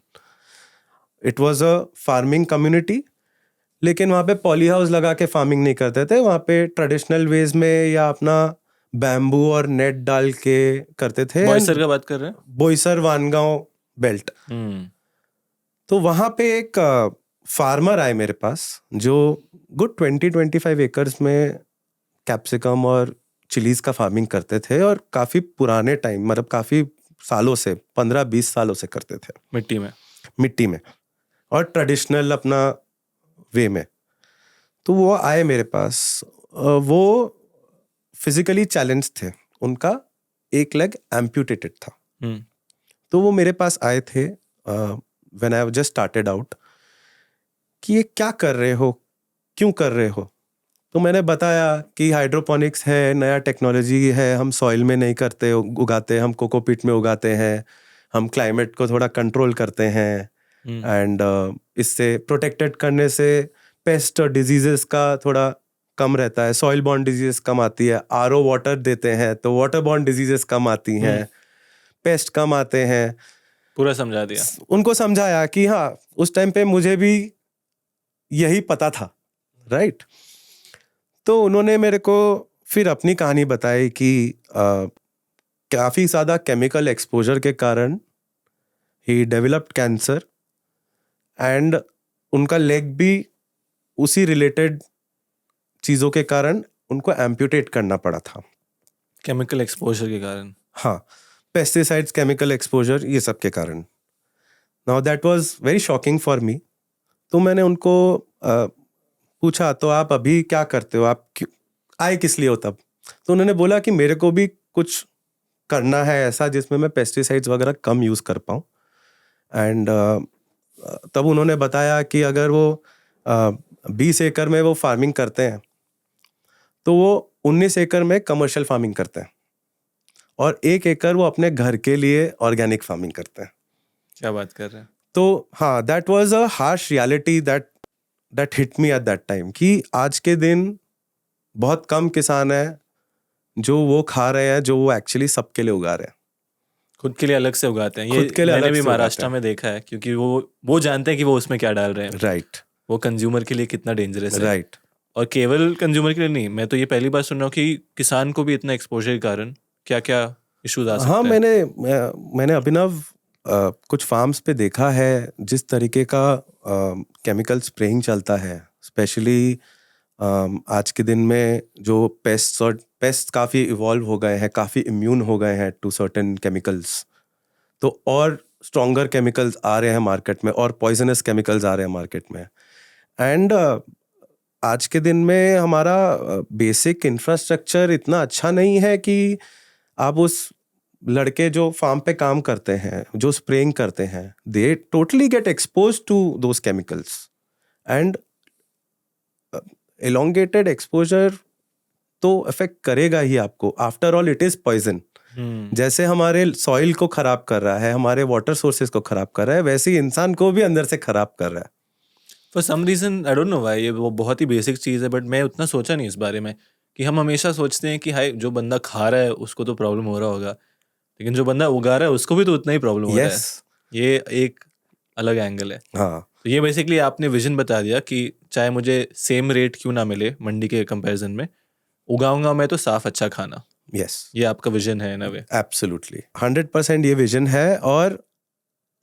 It was a farming community, लेकिन वहाँ पे पॉली हाउस लगा के फार्मिंग नहीं करते थे। वहाँ पे ट्रेडिशनल वेज में या अपना बैम्बू और नेट डाल के करते थे। बॉयसर का बात कर रहे हैं? बोईसर वानगांव बेल्ट। तो वहाँ पे एक फार्मर आए मेरे पास जो गुड 20-25 एकर्स में कैप्सिकम और चिलीज का फार्मिंग करते थे, और काफ़ी पुराने टाइम, मतलब काफ़ी सालों से, 15-20 सालों से करते थे मिट्टी में और ट्रेडिशनल अपना वे में। तो वो आए मेरे पास, वो फिजिकली चैलेंज थे, उनका एक लेग एम्प्यूटेटेड था। तो वो मेरे पास आए थे when I just started out कि ये क्या कर रहे हो, क्यों कर रहे हो। तो मैंने बताया कि हाइड्रोपोनिक्स है, नया टेक्नोलॉजी है, हम सॉइल में नहीं करते उगाते, हम कोकोपीट में उगाते हैं, हम क्लाइमेट को थोड़ा कंट्रोल करते हैं, एंड इससे प्रोटेक्टेड करने से पेस्ट और डिजीजेस का थोड़ा कम रहता है, सॉइल बॉर्न डिजीजेस कम आती है, आरओ वाटर देते हैं तो वाटर बॉर्न डिजीजेस कम आती हैं, पेस्ट कम आते हैं। पूरा समझा दिया उनको, समझाया कि हाँ, उस टाइम पे मुझे भी यही पता था, राइट। तो उन्होंने मेरे को फिर अपनी कहानी बताई कि काफ़ी ज़्यादा केमिकल एक्सपोजर के कारण ही डेवलप्ड कैंसर, एंड उनका लेग भी उसी रिलेटेड चीज़ों के कारण उनको एम्प्यूटेट करना पड़ा था, केमिकल एक्सपोजर के कारण। हाँ, पेस्टिसाइड्स, केमिकल एक्सपोजर, ये सब के कारण। Now that was very shocking for me. तो मैंने उनको पूछा, तो आप अभी क्या करते हो, आप आए किस लिए हो तब? तो उन्होंने बोला कि मेरे को भी कुछ करना है ऐसा जिसमें मैं पेस्टिसाइड्स वगैरह कम यूज़ कर पाऊँ। एंड तब उन्होंने बताया कि अगर वो 20 एकड़ में वो फार्मिंग करते हैं तो वो 19 एकड़ में कमर्शियल फार्मिंग करते हैं, और 1 एकड़ वो अपने घर के लिए ऑर्गेनिक फार्मिंग करते हैं। क्या बात कर रहे हैं? तो हाँ, that was a harsh reality that hit me at that time, कि आज के दिन बहुत कम किसान हैं जो वो खा रहे हैं जो वो एक्चुअली सबके लिए उगा रहे हैं, खुद के लिए अलग से उगाते हैं। खुद के लिए मैंने अलग भी से महाराष्ट्र में देखा है, क्योंकि वो जानते हैं कि वो उसमें क्या डाल रहे हैं, राइट। वो कंज्यूमर के लिए कितना डेंजरस है, राइट। और केवल कंज्यूमर के लिए नहीं, मैं तो ये पहली बार सुन रहा हूँ कि किसान को भी इतना एक्सपोजर के कारण क्या क्या इश्यूज आ सकते हैं। हाँ, मैंने अभिनव कुछ फार्म्स पे देखा है जिस तरीके का केमिकल स्प्रेइंग चलता है, स्पेशली आज के दिन में जो पेस्ट काफ़ी इवॉल्व हो गए हैं, काफ़ी इम्यून हो गए हैं टू सर्टेन केमिकल्स। तो और स्ट्रॉन्गर केमिकल्स आ रहे हैं मार्केट में, और पॉइजनस केमिकल्स आ रहे हैं मार्केट में। एंड आज के दिन में हमारा बेसिक इंफ्रास्ट्रक्चर इतना अच्छा नहीं है कि आप उस लड़के जो फार्म पे काम करते हैं, जो स्प्रेइंग करते हैं, they totally get expose to those chemicals, and elongated exposure तो अफेक्ट करेगा ही आपको। After all it is poison. जैसे हमारे सॉइल को खराब कर रहा है, हमारे वाटर सोर्सेज को खराब कर रहा है, वैसे ही इंसान को भी अंदर से खराब कर रहा है। For some reason I don't know why, ये वो बहुत ही बेसिक चीज़ है, बट मैं उतना सोचा नहीं इस बारे में, कि हम हमेशा सोचते हैं कि हाय जो बंदा खा रहा है उसको तो प्रॉब्लम हो रहा होगा, लेकिन जो बंदा उगा रहा है उसको भी तो उतना ही प्रॉब्लम हो रहा है। ये एक अलग एंगल है। हाँ, तो ये बेसिकली आपने विजन बता दिया कि चाहे मुझे सेम रेट क्यों ना मिले मंडी के कंपैरिजन में, उगाऊंगा मैं तो साफ अच्छा खाना। यस, ये आपका विजन है ना? वे एब्सोल्युटली 100% ये विजन है, और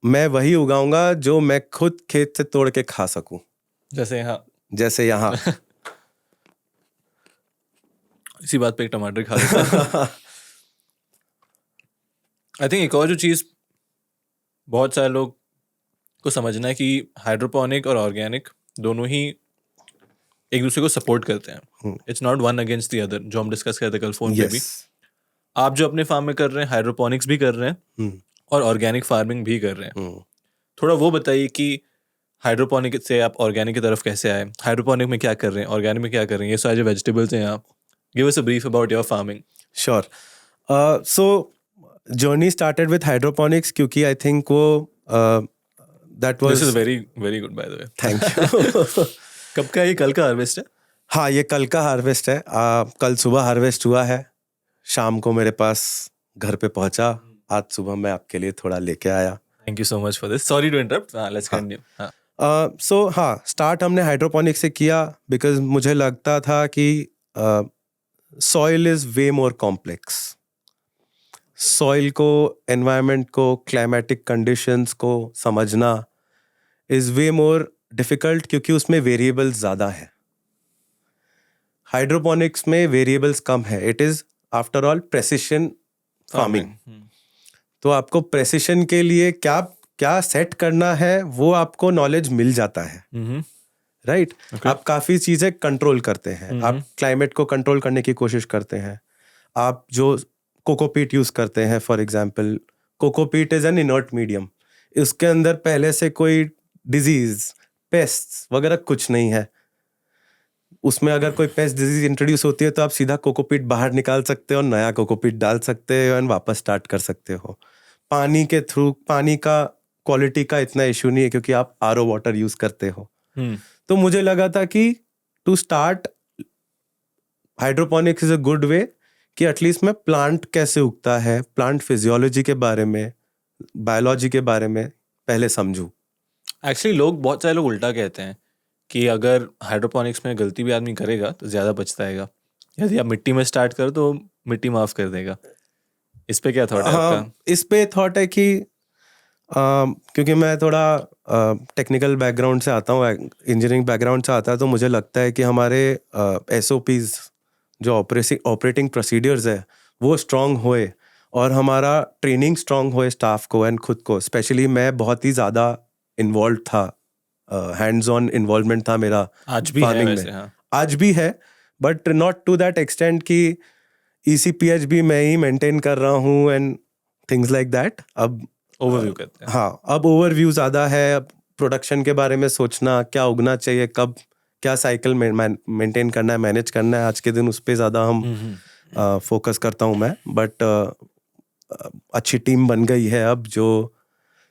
मैं वही उगाऊंगा जो मैं खुद खेत से तोड़ के खा सकूं, जैसे यहाँ इसी बात पे एक टमाटर खा लेता। आई थिंक एक और जो चीज़ बहुत सारे लोग को समझना है कि हाइड्रोपोनिक और ऑर्गेनिक दोनों ही एक दूसरे को सपोर्ट करते हैं। It's not one against the other, जो हम डिस्कस करते कल फोन पे भी। आप जो अपने फार्म में कर रहे हैं, हाइड्रोपोनिक्स भी कर रहे हैं और ऑर्गेनिक फार्मिंग भी कर रहे हैं। थोड़ा वो बताइए कि हाइड्रोपोनिक से आप ऑर्गेनिक की तरफ कैसे आए, हाइड्रोपोनिक में क्या कर रहे हैं, ऑर्गेनिक में क्या कर रहे हैं, ये सारे जो वेजिटेबल्स हैं आप give us a brief about your farming. Sure. So journey started with hydroponics, क्योंकि आई थिंक वो that was, this is very very good by the way. Thank you. कब का? ये कल का हार्वेस्ट है? हाँ, ये कल का हार्वेस्ट है। कल सुबह हार्वेस्ट हुआ है, शाम को मेरे पास घर पे पहुंचा, आज सुबह मैं आपके लिए थोड़ा लेके आया। Thank you so much for this, sorry to interrupt, let's continue. So हाँ, स्टार्ट हमने हाइड्रोपोनिक से किया बिकॉज मुझे लगता था कि soil is way more complex. Soil को, एनवायरनमेंट को, क्लाइमेटिक कंडीशंस को समझना इज वे मोर डिफिकल्ट, क्योंकि उसमें वेरिएबल्स ज़्यादा हैं. हाइड्रोपोनिक्स में वेरिएबल्स कम है. It is after all precision farming. तो आपको प्रेसिशन के लिए क्या क्या सेट करना है वो आपको नॉलेज मिल जाता है. राइट. आप काफ़ी चीज़ें कंट्रोल करते हैं. आप क्लाइमेट को कंट्रोल करने की कोशिश करते हैं. आप जो कोकोपीट यूज़ करते हैं, for example, cocopeat is an inert medium. इसके अंदर पहले से कोई डिजीज, पेस्ट वगैरह कुछ नहीं है. उसमें अगर कोई पेस्ट डिजीज इंट्रोड्यूस होती है तो आप सीधा कोकोपीट बाहर निकाल सकते हो, नया कोकोपीट डाल सकते हो एंड वापस स्टार्ट कर सकते हो. पानी के थ्रू, पानी का क्वालिटी का इतना इशू नहीं है क्योंकि आप आरओ वाटर यूज करते हो. तो मुझे लगा था कि to start hydroponics is a good way, कि एटलीस्ट मैं प्लांट कैसे उगता है, प्लांट फिजियोलॉजी के बारे में, बायोलॉजी के बारे में पहले समझूं. एक्चुअली बहुत सारे लोग उल्टा कहते हैं कि अगर हाइड्रोपोनिक्स में गलती भी आदमी करेगा तो ज़्यादा बचता है. यदि आप मिट्टी में स्टार्ट करो तो मिट्टी माफ़ कर देगा. इस पे क्या थॉट है आपका? इस पे थॉट है कि क्योंकि मैं थोड़ा टेक्निकल बैकग्राउंड से आता हूँ, इंजीनियरिंग बैकग्राउंड से आता है, तो मुझे लगता है कि हमारे SOPs जो ऑपरेटिंग प्रोसीडियर्स है वो स्ट्रांग होए और हमारा ट्रेनिंग स्ट्रांग होए स्टाफ को एंड खुद को. स्पेशली मैं बहुत ही ज़्यादा इन्वॉल्व था, हैंड्स ऑन इन्वॉल्वमेंट था मेरा आज भी है वैसे. हाँ, आज भी है, but not to that extent कि ECPH भी मैं ही मेंटेन कर रहा हूँ एंड थिंग्स लाइक दैट. अब ओवरव्यू करते हैं. हाँ, अब ओवरव्यू ज़्यादा है. अब प्रोडक्शन के बारे में सोचना, क्या उगना चाहिए, कब क्या साइकिल मेंटेन करना है, मैनेज करना है, आज के दिन उस पर ज़्यादा हम फोकस करता हूँ मैं. बट अच्छी टीम बन गई है अब, जो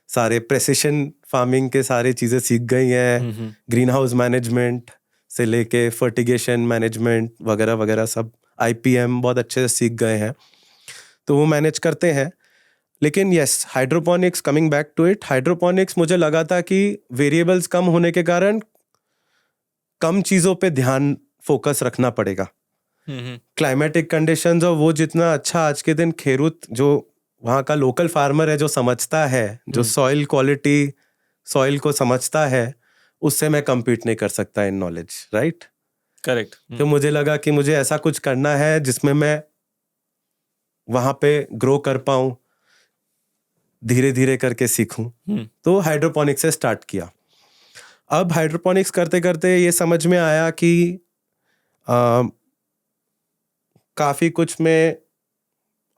सारे प्रेसिशन फार्मिंग के सारे चीज़ें सीख गई हैं. ग्रीन हाउस मैनेजमेंट से लेके फर्टिगेशन मैनेजमेंट वगैरह वगैरह सब IPM बहुत अच्छे से सीख गए हैं, तो वो मैनेज करते हैं. लेकिन yes, hydroponics, coming back to it, hydroponics मुझे लगा था कि वेरिएबल्स कम होने के कारण कम चीज़ों पे ध्यान फोकस रखना पड़ेगा. क्लाइमेटिक कंडीशंस और वो जितना अच्छा आज के दिन खेरूत, जो वहाँ का लोकल फार्मर है, जो समझता है, जो सॉइल क्वालिटी, सॉइल को समझता है, उससे मैं compete नहीं कर सकता इन नॉलेज. राइट. करेक्ट. तो मुझे लगा कि मुझे ऐसा कुछ करना है जिसमें मैं वहाँ पे ग्रो कर पाऊँ, धीरे धीरे करके सीखूं. तो हाइड्रोपोनिक्स से स्टार्ट किया. अब हाइड्रोपोनिक्स करते करते ये समझ में आया कि काफ़ी कुछ में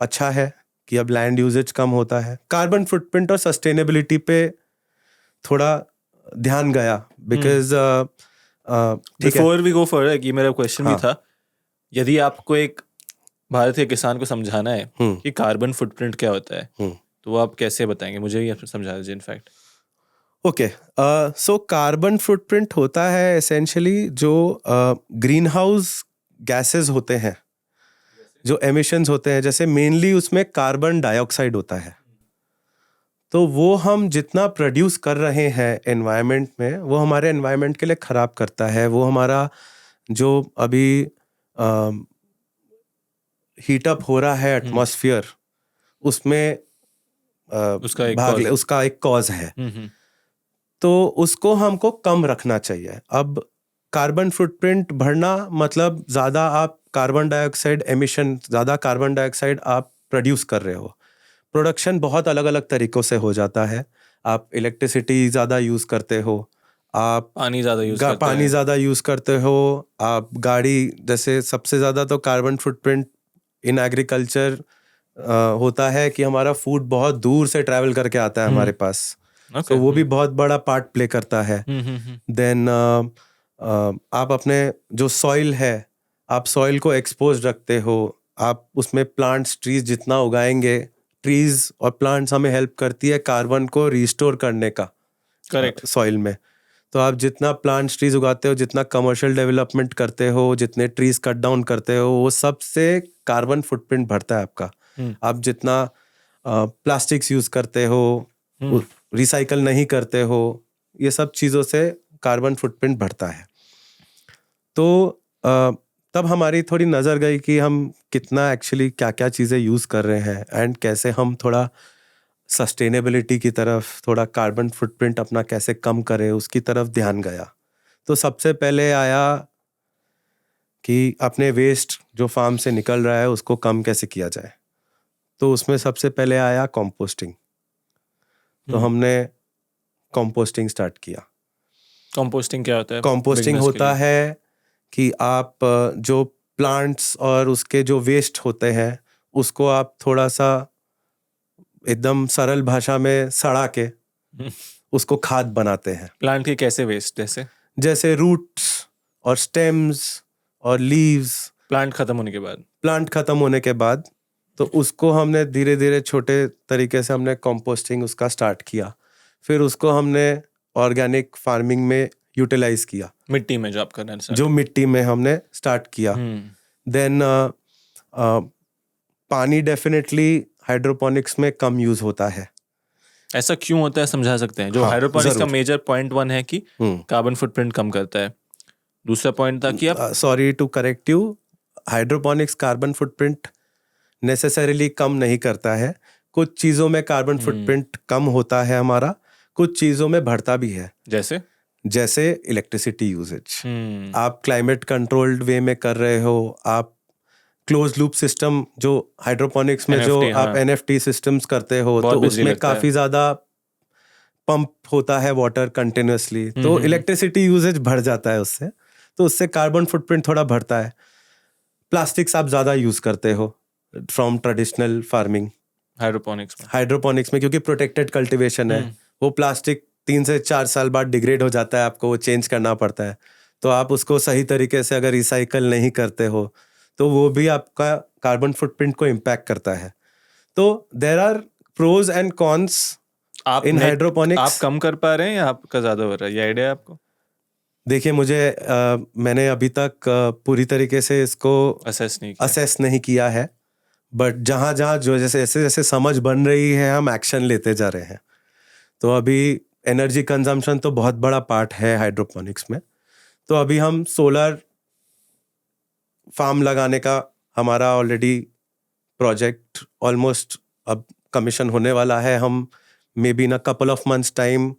अच्छा है कि अब लैंड यूजेज कम होता है. कार्बन फुटप्रिंट और सस्टेनेबिलिटी पे थोड़ा ध्यान गया, because before we go further, कि मेरा क्वेश्चन भी था, यदि आपको एक भारतीय किसान को समझाना है कि कार्बन फुटप्रिंट क्या होता है, तो आप कैसे बताएंगे? मुझे भी आप समझा दीजिए in fact. Okay, so carbon footprint होता है एसेंशियली जो ग्रीन हाउस गैसेस होते हैं, जो एमिशंस होते हैं, जैसे मेनली उसमें कार्बन डाइऑक्साइड होता है. तो वो हम जितना प्रोड्यूस कर रहे हैं एनवायरनमेंट में, वो हमारे एनवायरनमेंट के लिए ख़राब करता है. वो हमारा जो अभी हीटअप हो रहा है एटमॉस्फेयर, उसमें उसका एक कॉज है. तो उसको हमको कम रखना चाहिए. अब कार्बन फुटप्रिंट बढ़ना मतलब ज़्यादा आप कार्बन डाइऑक्साइड एमिशन, ज़्यादा कार्बन डाइऑक्साइड आप प्रोड्यूस कर रहे हो. प्रोडक्शन बहुत अलग अलग तरीक़ों से हो जाता है. आप इलेक्ट्रिसिटी ज़्यादा यूज़ करते हो, आप पानी ज़्यादा यूज़ करते हो, आप गाड़ी, जैसे सबसे ज़्यादा तो कार्बन फुटप्रिंट इन एग्रीकल्चर होता है कि हमारा फूड बहुत दूर से ट्रैवल करके आता है हमारे पास. तो वो भी बहुत बड़ा पार्ट प्ले करता है. देन आप अपने जो सॉइल है, आप सॉइल को एक्सपोज रखते हो. आप उसमें प्लांट्स, ट्रीज जितना उगाएंगे, ट्रीज और प्लांट्स हमें हेल्प करती है कार्बन को रिस्टोर करने का. करेक्ट. सॉइल में तो आप जितना प्लांट्स, ट्रीज उगाते हो, जितना कमर्शियल डेवलपमेंट करते हो, जितने ट्रीज कट डाउन करते हो, वो सबसे कार्बन फुटप्रिंट बढ़ता है आपका. आप जितना प्लास्टिक्स यूज करते हो, रिसाइकल नहीं करते हो, ये सब चीज़ों से कार्बन फुटप्रिंट बढ़ता है. तो तब हमारी थोड़ी नज़र गई कि हम कितना एक्चुअली क्या क्या चीज़ें यूज़ कर रहे हैं एंड कैसे हम थोड़ा सस्टेनेबिलिटी की तरफ, थोड़ा कार्बन फुटप्रिंट अपना कैसे कम करें, उसकी तरफ ध्यान गया। तो सबसे पहले आया कि अपने वेस्ट जो फार्म से निकल रहा है उसको कम कैसे किया जाए। तो उसमें सबसे पहले आया कंपोस्टिंग। तो हमने कंपोस्टिंग स्टार्ट किया। कंपोस्टिंग क्या होता है? कंपोस्टिंग beginners के होता लिए? है कि आप जो प्लांट्स और उसके जो वेस्ट होते हैं उसको आप थोड़ा सा एकदम सरल भाषा में सड़ा के उसको खाद बनाते हैं। प्लांट के कैसे वेस्ट? जैसे रूट्स और स्टेम्स और लीव्स, प्लांट खत्म होने के बाद? प्लांट खत्म होने के बाद तो उसको हमने धीरे धीरे छोटे तरीके से हमने कंपोस्टिंग उसका स्टार्ट किया। फिर उसको हमने ऑर्गेनिक फार्मिंग में यूटिलाइज किया, मिट्टी में जो आप करना है, जो मिट्टी में हमने स्टार्ट किया। देन पानी डेफिनेटली हाइड्रोपोनिक्स में कम यूज होता है। ऐसा क्यों होता है, समझा सकते हैं? जो हाँ, हाइड्रोपोनिक्स का जरूर। मेजर पॉइंट 1 है कि कार्बन फुटप्रिंट कम करता है। दूसरा पॉइंट था कि आप sorry to correct you, hydroponics carbon footprint necessarily कम नहीं करता है। कुछ चीज़ों में कार्बन फुटप्रिंट कम होता है हमारा, कुछ चीज़ों में बढ़ता भी है। जैसे इलेक्ट्रिसिटी यूजेज। आप क्लाइमेट कंट्रोल्ड वे में कर रहे हो, आप क्लोज लूप सिस्टम जो हाइड्रोपोनिक्स में NFT, जो हाँ। आप NFT सिस्टम्स करते हो तो बहुत busy उसमें लगता है। काफ़ी ज़्यादा पंप होता है वाटर कंटिन्यूसली, तो इलेक्ट्रिसिटी यूजेज बढ़ जाता है उससे, तो उससे कार्बन फुटप्रिंट थोड़ा बढ़ता है। प्लास्टिक्स आप ज़्यादा यूज़ करते हो फ्रॉम ट्रेडिशनल फार्मिंग हाइड्रोपोनिक्स में क्योंकि प्रोटेक्टेड कल्टीवेशन है। वो प्लास्टिक 3 से 4 साल बाद डिग्रेड हो जाता है, आपको वो चेंज करना पड़ता है। तो आप उसको सही तरीके से अगर रिसाइकल नहीं करते हो तो वो भी आपका कार्बन फुटप्रिंट को इम्पैक्ट करता है। तो there are pros and cons in hydroponics. आप कम कर पा रहे हैं या आपका ज्यादा हो रहा है, ये आइडिया है आपको? देखिए मुझे मैंने अभी तक पूरी तरीके से इसको असेस नहीं किया है, बट जहाँ जहाँ जो जैसे जैसे समझ बन रही है हम एक्शन लेते जा रहे हैं। तो अभी एनर्जी कंजम्पशन तो बहुत बड़ा पार्ट है हाइड्रोपोनिक्स में। तो अभी हम सोलर फार्म लगाने का हमारा ऑलरेडी प्रोजेक्ट ऑलमोस्ट अब कमीशन होने वाला है। हम may be in a couple of months time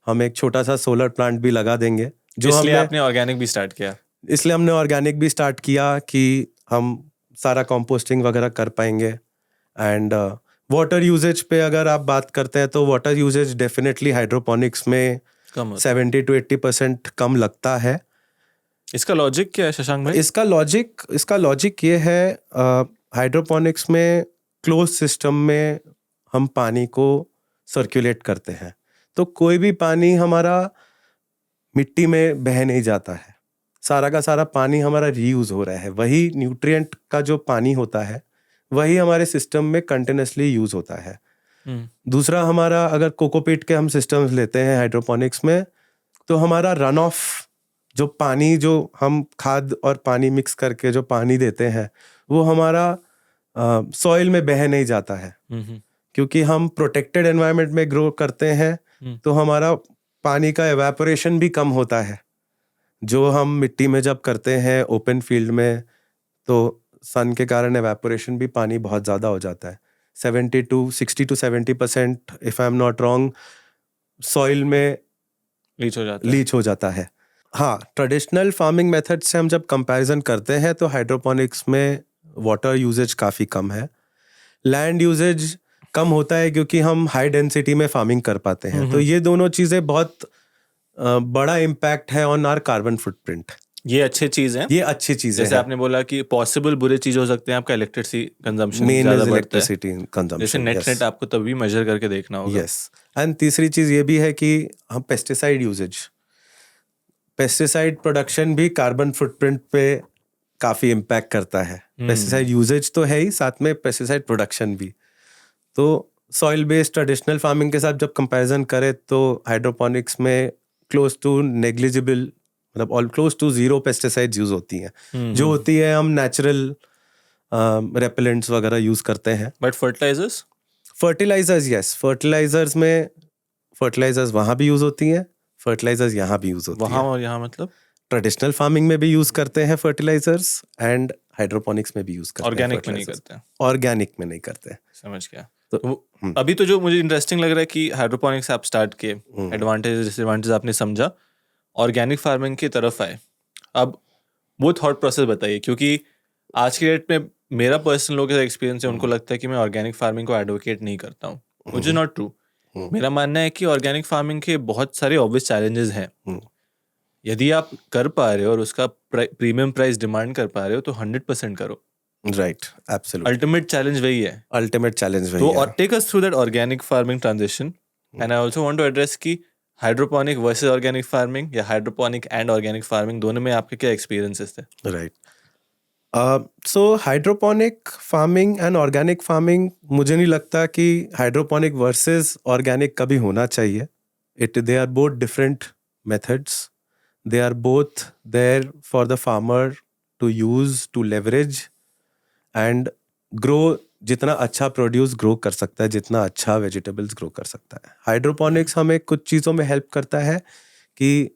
हम एक छोटा सा सोलर प्लांट भी लगा देंगे। जो इसलिए आपने ऑर्गेनिक भी स्टार्ट किया? इसलिए हमने ऑर्गेनिक भी स्टार्ट किया कि हम सारा कंपोस्टिंग वगैरह कर पाएंगे। एंड वाटर यूजेज पे अगर आप बात करते हैं तो वाटर यूजेज डेफिनेटली हाइड्रोपोनिक्स में 70 to 80% कम लगता है। इसका लॉजिक क्या है शशांक भाई? इसका लॉजिक ये है, हाइड्रोपोनिक्स में क्लोज सिस्टम में हम पानी को सर्कुलेट करते हैं, तो कोई भी पानी हमारा मिट्टी में बह नहीं जाता है। सारा का सारा पानी हमारा रीयूज हो रहा है। वही न्यूट्रिएंट का जो पानी होता है वही हमारे सिस्टम में कंटिन्यूसली यूज होता है। दूसरा, हमारा अगर कोकोपीट के हम सिस्टम्स लेते हैं हाइड्रोपोनिक्स में, तो हमारा रन ऑफ जो पानी जो हम खाद और पानी मिक्स करके जो पानी देते हैं वो हमारा सॉइल में बह नहीं जाता है। क्योंकि हम प्रोटेक्टेड एनवायरनमेंट में ग्रो करते हैं तो हमारा पानी का एवेपोरेशन भी कम होता है। जो हम मिट्टी में जब करते हैं ओपन फील्ड में तो सन के कारण एवेपोरेशन भी पानी बहुत ज़्यादा हो जाता है। 60 to 70% if I am not wrong soil में लीच हो जाता है। हाँ, ट्रेडिशनल फार्मिंग मेथड से हम जब कंपैरिजन करते हैं तो हाइड्रोपोनिक्स में वाटर यूजेज काफ़ी कम है, लैंड यूजेज कम होता है क्योंकि हम हाई डेंसिटी में फार्मिंग कर पाते हैं। तो ये दोनों चीज़ें बहुत बड़ा इम्पैक्ट है ऑन आवर कार्बन फुटप्रिंट। ये अच्छी चीज़ है, ये अच्छी चीज़ है। जैसे आपने बोला कि पॉसिबल बुरे चीज़ हो सकते हैं, आपका इलेक्ट्रिसिटी कंजम्पशन ज़्यादा बढ़ता है, जैसे नेट आपको तभी मेजर करके देखना होगा। यस, एंड तीसरी चीज़ ये भी है कि हम पेस्टिसाइड प्रोडक्शन भी कार्बन फुटप्रिंट पे काफ़ी इम्पैक्ट करता है। पेस्टिसाइड यूजेज तो है ही, साथ में पेस्टिसाइड प्रोडक्शन भी। तो सॉइल बेस्ड ट्रेडिशनल फार्मिंग के साथ जब कंपैरिजन करें तो हाइड्रोपोनिक्स में क्लोज टू नेग्लिजिबल, मतलब all close to zero pesticides use होती हैं। जो होती है हम नेचुरल रेपेलेंट्स वगैरह यूज करते हैं। बट फर्टिलाइजर्स यस, फर्टिलाइजर्स वहाँ भी यूज होती हैं, फर्टिलाइजर्स यहाँ भी यूज होती हैं। वहाँ और यहाँ मतलब ट्रेडिशनल फार्मिंग में भी यूज करते हैं फर्टिलाइजर्स एंड हाइड्रोपोनिक्स में भी यूज करते हैं। ऑर्गेनिक में नहीं करते हैं। ऑर्गेनिक में नहीं करते हैं। समझ गया। तो अभी तो जो मुझे इंटरेस्टिंग लग रहा है कि हाइड्रोपोनिक्स आप स्टार्ट किए, एडवांटेज डिसएडवांटेज आपने समझा, ऑर्गेनिक फार्मिंग की तरफ आए। अब वो थॉट प्रोसेस बताइए, क्योंकि आज के डेट में मेरा पर्सनल लोगों का एक्सपीरियंस है, उनको लगता है कि मैं ऑर्गेनिक फार्मिंग को एडवोकेट नहीं करता हूँ, विच इज नॉट ट्रू। मेरा मानना है कि ऑर्गेनिक फार्मिंग के बहुत सारे ऑब्वियस चैलेंजेस हैं। यदि आप कर पा रहे हो और उसका प्रीमियम प्राइस डिमांड कर पा रहे हो तो 100% करो। Right, absolutely. अल्टीमेट चैलेंज वही है। अल्टीमेट चैलेंज वही तो है। Take us through that organic farming transition, and I also want to address कि हाइड्रोपोनिक वर्सेस ऑर्गेनिक फार्मिंग या हाइड्रोपोनिक एंड ऑर्गेनिक फार्मिंग दोनों में आपके क्या एक्सपीरियंसेस थे? Right. So hydroponic farming and organic farming, मुझे नहीं लगता कि हाइड्रोपोनिक वर्सेस ऑर्गेनिक कभी होना चाहिए। They are both different methods, they are both there for the farmer to use, to leverage and grow. जितना अच्छा प्रोड्यूस ग्रो कर सकता है, जितना अच्छा वेजिटेबल्स ग्रो कर सकता है। हाइड्रोपोनिक्स हमें कुछ चीज़ों में हेल्प करता है कि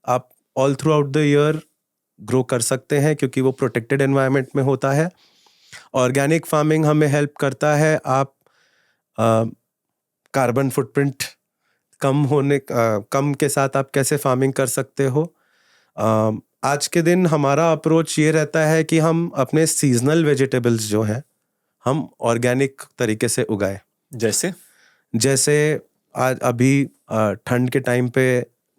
आप all through out the year grow कर सकते हैं, क्योंकि वो प्रोटेक्टेड एनवायरनमेंट में होता है। ऑर्गेनिक फार्मिंग हमें हेल्प करता है, आप कार्बन फुटप्रिंट कम के साथ आप कैसे फार्मिंग कर सकते हो। आज के दिन हमारा अप्रोच ये रहता है कि हम अपने सीजनल वेजिटेबल्स जो हैं हम ऑर्गेनिक तरीके से उगाएं। जैसे आज अभी ठंड के टाइम पे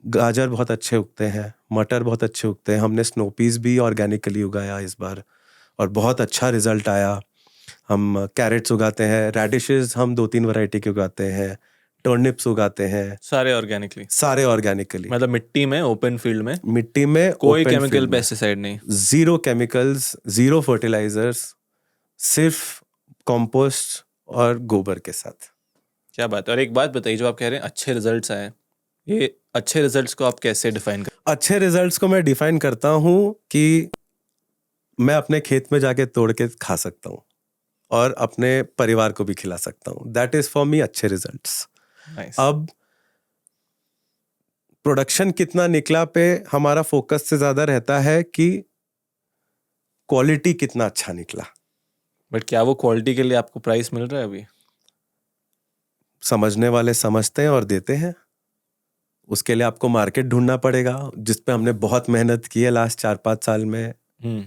गाजर बहुत अच्छे उगते हैं, मटर बहुत अच्छे उगते हैं। हमने स्नोपीस भी ऑर्गेनिकली उगाया इस बार और बहुत अच्छा रिजल्ट आया। हम कैरेट्स उगाते हैं, रेडिशेस हम 2-3 वैरायटी के उगाते हैं, टर्निप्स उगाते हैं, सारे ऑर्गेनिकली। मतलब मिट्टी में, ओपन फील्ड में, मिट्टी में कोई open केमिकल field में, पेस्टिसाइड नहीं, जीरो केमिकल्स, जीरो फर्टिलाइजर्स, सिर्फ कंपोस्ट और गोबर के साथ। क्या बात है। और एक बात बताइए, जो आप कह रहे हैं अच्छे रिजल्ट्स आए, ये अच्छे रिजल्ट्स को आप कैसे डिफाइन कर? अच्छे रिजल्ट्स को मैं डिफाइन करता हूँ कि मैं अपने खेत में जाके तोड़ के खा सकता हूँ और अपने परिवार को भी खिला सकता हूँ। दैट इज फॉर मी अच्छे रिजल्ट्स। अब प्रोडक्शन कितना निकला पे हमारा फोकस से ज्यादा रहता है कि क्वालिटी कितना अच्छा निकला। बट क्या वो क्वालिटी के लिए आपको प्राइस मिल रहा है अभी? समझने वाले समझते हैं और देते हैं। उसके लिए आपको मार्केट ढूंढना पड़ेगा, जिस पे हमने बहुत मेहनत की है लास्ट 4-5 साल में।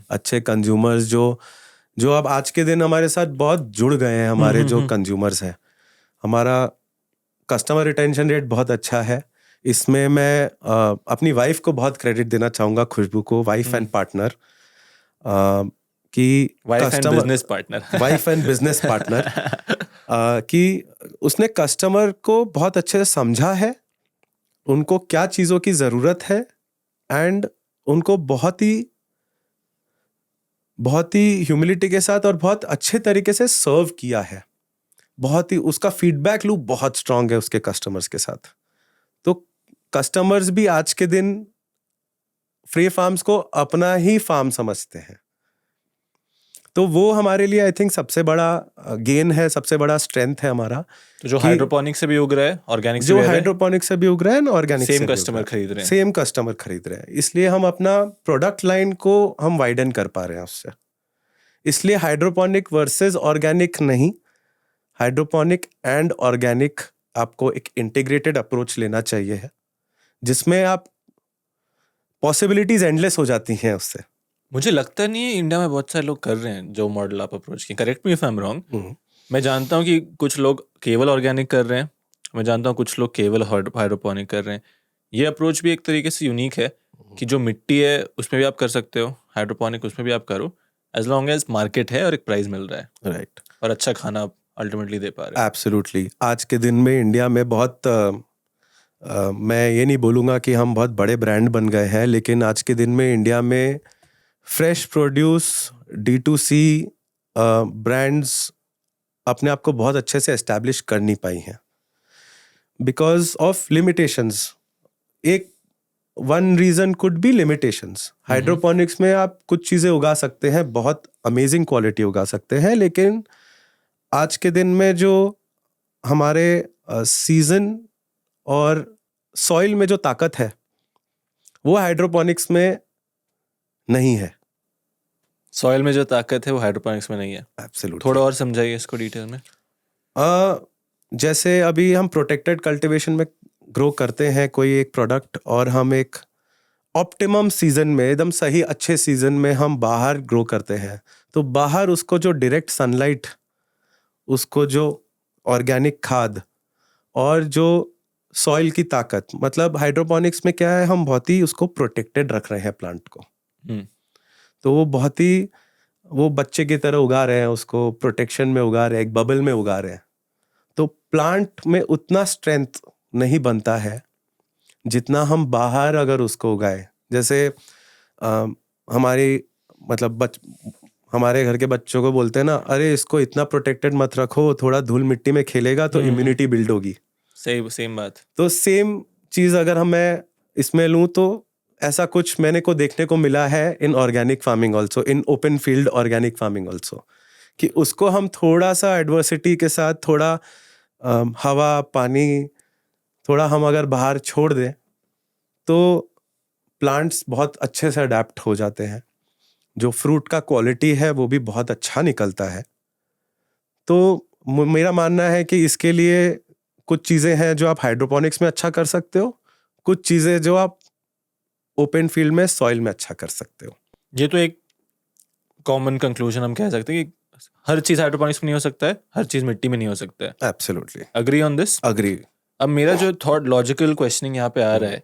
अच्छे कंज्यूमर्स जो अब आज के दिन हमारे साथ बहुत जुड़ गए हैं, हमारे जो कंज्यूमर्स हैं। हमारा कस्टमर रिटेंशन रेट बहुत अच्छा है। इसमें मैं अपनी वाइफ को बहुत क्रेडिट देना चाहूँगा, खुशबू को, वाइफ एंड पार्टनर, कि वाइफ एंड बिजनेस पार्टनर कि उसने कस्टमर को बहुत अच्छे से समझा है, उनको क्या चीज़ों की ज़रूरत है, एंड उनको बहुत ही ह्यूमिलिटी के साथ और बहुत अच्छे तरीके से सर्व किया है। बहुत ही उसका फीडबैक लूप बहुत स्ट्रांग है उसके कस्टमर्स के साथ। तो कस्टमर्स भी आज के दिन फ्री फार्म्स को अपना ही फार्म समझते हैं। तो वो हमारे लिए आई थिंक सबसे बड़ा गेन है, सबसे बड़ा स्ट्रेंथ है हमारा। तो जो हाइड्रोपोनिक से भी उग रहा है, ऑर्गेनिक से जो हाइड्रोपोनिक से भी उग रहा है, ऑर्गेनिक सेम कस्टमर खरीद रहे हैं, सेम कस्टमर खरीद रहे हैं। इसलिए हम अपना प्रोडक्ट लाइन को हम वाइडन कर पा रहे हैं उससे। इसलिए हाइड्रोपोनिक वर्सेस ऑर्गेनिक नहीं, हाइड्रोपोनिक एंड ऑर्गेनिक आपको एक इंटीग्रेटेड अप्रोच लेना चाहिए है, जिसमें आप पॉसिबिलिटीज एंडलेस हो जाती हैं उससे। मुझे लगता नहीं है इंडिया में बहुत सारे लोग कर रहे हैं जो मॉडल आप अप्रोच की। Correct me if I am wrong. मैं जानता हूँ कि कुछ लोग केवल ऑर्गेनिक कर रहे हैं, मैं जानता हूँ कुछ लोग केवल हाइड्रोपोनिक कर रहे हैं। ये अप्रोच भी एक तरीके से यूनिक है कि जो मिट्टी है उसमें भी आप कर सकते हो, हाइड्रोपोनिक उसमें भी आप करो, एज लॉन्ग एज मार्केट है और एक प्राइस मिल रहा है, राइट, और अच्छा खाना आप अल्टीमेटली दे पा रहे हो। एब्सोल्युटली। आज के दिन में इंडिया में बहुत मैं ये नहीं बोलूँगा कि हम बहुत बड़े ब्रांड बन गए हैं, लेकिन आज के दिन में इंडिया में फ्रेश प्रोड्यूस D2C ब्रांड्स अपने आप को बहुत अच्छे से एस्टैब्लिश कर नहीं पाई हैं बिकॉज ऑफ लिमिटेशंस। एक one reason could be limitations. Hydroponics में आप कुछ चीज़ें उगा सकते हैं, बहुत अमेजिंग क्वालिटी उगा सकते हैं, लेकिन आज के दिन में जो हमारे सीजन और सॉइल में जो ताकत है वो हाइड्रोपोनिक्स में नहीं है। सॉइल में जो ताकत है वो हाइड्रोपोनिक्स में नहीं है। एब्सोल्युटली। थोड़ा और समझाइए इसको डिटेल में। जैसे अभी हम प्रोटेक्टेड कल्टीवेशन में ग्रो करते हैं कोई एक प्रोडक्ट, और हम एक ऑप्टिमम सीजन में, एकदम सही अच्छे सीजन में हम बाहर ग्रो करते हैं, तो बाहर उसको जो डायरेक्ट सनलाइट, उसको जो ऑर्गेनिक खाद और जो सॉइल की ताकत, मतलब हाइड्रोपोनिक्स में क्या है, हम बहुत ही उसको प्रोटेक्टेड रख रहे हैं प्लांट को। तो वो बहुत ही, वो बच्चे की तरह उगा रहे हैं उसको, प्रोटेक्शन में उगा रहे हैं, एक बबल में उगा रहे हैं। तो प्लांट में उतना स्ट्रेंथ नहीं बनता है जितना हम बाहर अगर उसको उगाए। जैसे हमारी मतलब हमारे घर के बच्चों को बोलते हैं ना, अरे इसको इतना प्रोटेक्टेड मत रखो, थोड़ा धूल मिट्टी में खेलेगा तो इम्यूनिटी बिल्ड होगी। सही, सेम बात। तो सेम चीज अगर मैं इसमें लूँ तो ऐसा कुछ मैंने को देखने को मिला है in organic farming also, in open field organic farming also, कि उसको हम थोड़ा सा एडवर्सिटी के साथ, थोड़ा हवा पानी थोड़ा हम अगर बाहर छोड़ दें तो प्लांट्स बहुत अच्छे से अडेप्ट हो जाते हैं। जो फ्रूट का क्वालिटी है वो भी बहुत अच्छा निकलता है। तो मेरा मानना है कि इसके लिए कुछ चीज़ें हैं जो आप हाइड्रोपोनिक्स में अच्छा कर सकते हो, कुछ चीज़ें जो आप ओपन फील्ड में सॉइल में अच्छा कर सकते हो। ये तो एक कॉमन कंक्लूजन हम कह सकते हैं कि हर चीज़ हाइड्रोपोनिक्स में नहीं हो सकता है, हर चीज़ मिट्टी में नहीं हो सकता है। Absolutely agree on this? Agree. अब मेरा जो थॉट लॉजिकल क्वेश्चनिंग यहाँ पे आ रहा है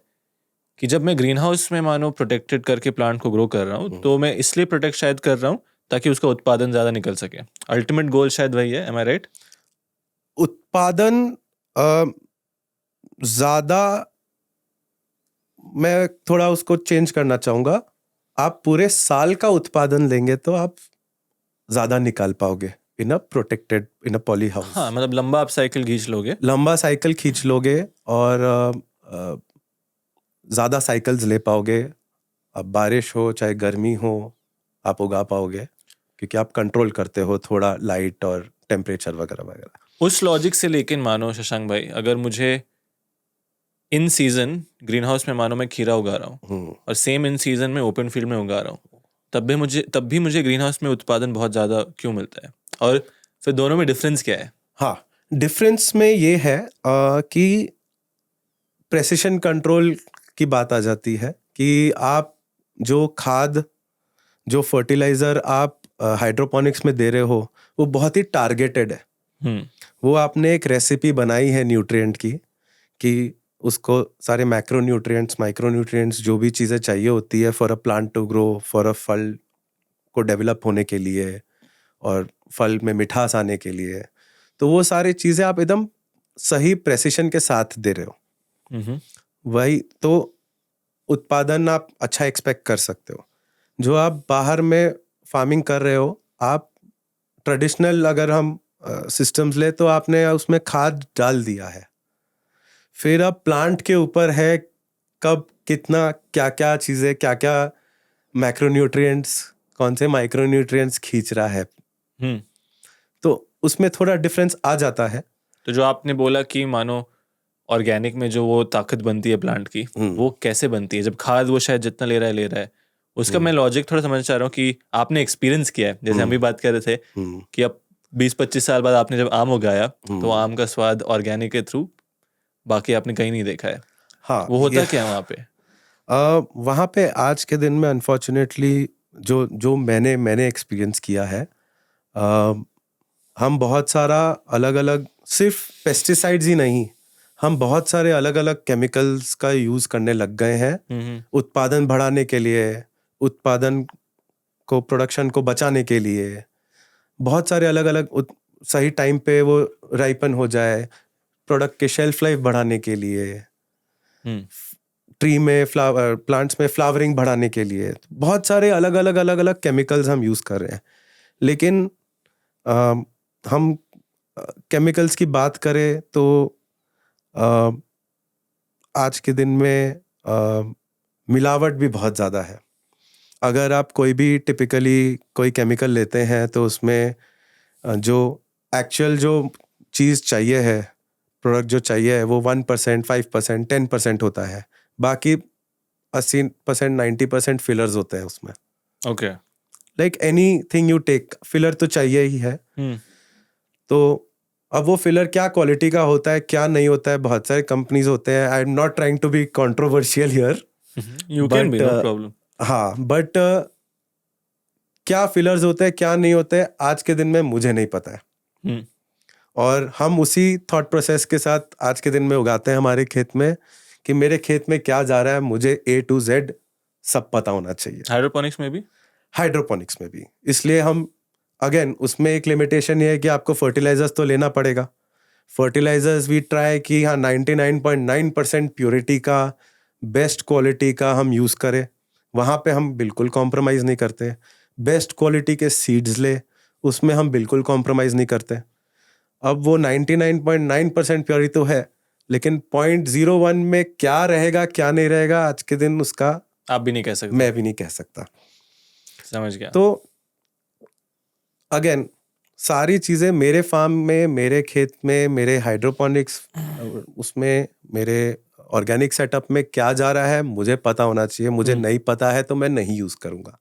कि जब मैं ग्रीन हाउस में मानो प्रोटेक्टेड करके प्लांट को ग्रो कर रहा हूँ, तो मैं इसलिए प्रोटेक्ट शायद कर रहा हूँ ताकि उसका उत्पादन ज़्यादा निकल सके। अल्टीमेट गोल शायद वही है, एम आई राइट? उत्पादन ज़्यादा, मैं थोड़ा उसको चेंज करना चाहूँगा। आप पूरे साल का उत्पादन लेंगे तो आप ज़्यादा निकाल पाओगे in a protected, in a poly house. हाँ, मतलब लंबा आप साइकिल खींच लोगे। लंबा साइकिल खींच लोगे और ज़्यादा साइकिल्स ले पाओगे। अब बारिश हो चाहे गर्मी हो, आप उगा पाओगे क्योंकि आप कंट्रोल करते हो थोड़ा लाइट और टेम्परेचर वगैरह वगैरह। उस लॉजिक से लेकिन मानो शशांक भाई, अगर मुझे इन सीजन ग्रीन हाउस में मानो मैं खीरा उगा रहा हूँ और सेम इन सीजन में ओपन फील्ड में उगा रहा हूँ, तब भी मुझे ग्रीन हाउस में उत्पादन बहुत ज़्यादा क्यों मिलता है? और फिर दोनों में डिफरेंस क्या है? हाँ, डिफरेंस में ये है कि प्रेसिशन कंट्रोल की बात आ जाती है कि आप जो खाद, जो फर्टिलाइजर आप हाइड्रोपोनिक्स में दे रहे हो वो बहुत ही टारगेटेड है। वो आपने एक रेसिपी बनाई है न्यूट्रिएंट की, कि उसको सारे मैक्रो न्यूट्रिएंट्स, माइक्रो न्यूट्रिएंट्स, जो भी चीज़ें चाहिए होती है for a plant to grow, for a फल को डेवलप होने के लिए और फल में मिठास आने के लिए, तो वो सारी चीज़ें आप एकदम सही प्रेसिशन के साथ दे रहे हो। वही तो उत्पादन आप अच्छा एक्सपेक्ट कर सकते हो। जो आप बाहर में फार्मिंग कर रहे हो, आप ट्रेडिशनल अगर हम सिस्टम्स ले तो आपने उसमें खाद डाल दिया है, फिर अब प्लांट के ऊपर है कब कितना क्या क्या चीज़ें, क्या क्या मैक्रोन्यूट्रिएंट्स, कौन से माइक्रोन्यूट्रिएंट्स खींच रहा है, तो उसमें थोड़ा डिफरेंस आ जाता है। तो जो आपने बोला कि मानो ऑर्गेनिक में जो वो ताकत बनती है प्लांट की, वो कैसे बनती है? जब खाद वो शायद जितना ले रहा है उसका मैं लॉजिक थोड़ा समझना चाह रहा हूँ कि आपने एक्सपीरियंस किया है। जैसे हम भी बात कर रहे थे कि अब 20-25 साल बाद आपने जब आम उगाया तो आम का स्वाद ऑर्गेनिक के थ्रू बाकी आपने कहीं नहीं देखा है। हाँ, वो होता क्या है वहाँ पे? वहाँ पे आज के दिन में अनफॉर्चुनेटली जो मैंने एक्सपीरियंस किया है, हम बहुत सारा अलग अलग, सिर्फ पेस्टिसाइड्स ही नहीं, हम बहुत सारे अलग अलग केमिकल्स का यूज़ करने लग गए हैं उत्पादन बढ़ाने के लिए, उत्पादन को, प्रोडक्शन को बचाने के लिए। बहुत सारे अलग अलग सही टाइम पे वो राइपन हो जाए, प्रोडक्ट के शेल्फ लाइफ बढ़ाने के लिए, ट्री में प्लांट्स में फ्लावरिंग बढ़ाने के लिए, बहुत सारे अलग अलग केमिकल्स हम यूज़ कर रहे हैं। लेकिन हम केमिकल्स की बात करें तो आज के दिन में मिलावट भी बहुत ज़्यादा है। अगर आप कोई भी टिपिकली कोई केमिकल लेते हैं तो उसमें जो एक्चुअल जो चीज़ चाहिए है, प्रोडक्ट जो चाहिए है, वो 1%, 5%, 10% होता है। बाकी 80% 90% फिलर्स होते हैं उसमें. Okay. Like anything you take, filler तो चाहिए ही है. तो अब वो फिलर क्या क्वालिटी का होता है, क्या नहीं होता है, बहुत सारे कंपनीज होते हैं. I am not trying to be controversial here. You can be, no problem. हाँ, बट क्या फिलर्स होते हैं, क्या नहीं होते हैं, आज के दिन में मुझे नहीं पता है. और हम उसी थॉट प्रोसेस के साथ आज के दिन में उगाते हैं हमारे खेत में, कि मेरे खेत में क्या जा रहा है मुझे A to Z सब पता होना चाहिए. हाइड्रोपोनिक्स में भी? हाइड्रोपोनिक्स में भी. इसलिए हम अगेन उसमें एक लिमिटेशन ये है कि आपको फर्टिलाइजर्स तो लेना पड़ेगा. फर्टिलाइजर्स वी ट्राई कि हाँ 99.9% प्योरिटी का, बेस्ट क्वालिटी का हम यूज़ करें. वहाँ पे हम बिल्कुल कॉम्प्रोमाइज़ नहीं करते. बेस्ट क्वालिटी के सीड्स ले, उसमें हम बिल्कुल कॉम्प्रोमाइज़ नहीं करते. अब वो 99.9% प्योरिटी तो है, लेकिन 0.01 में क्या रहेगा क्या नहीं रहेगा आज के दिन उसका आप भी नहीं कह सकते. मैं भी नहीं कह सकता. समझ गया. तो अगेन सारी चीज़ें मेरे फार्म में, मेरे खेत में, मेरे हाइड्रोपोनिक्स उसमें, मेरे ऑर्गेनिक सेटअप में क्या जा रहा है मुझे पता होना चाहिए. मुझे नहीं पता है तो मैं नहीं यूज़ करूँगा.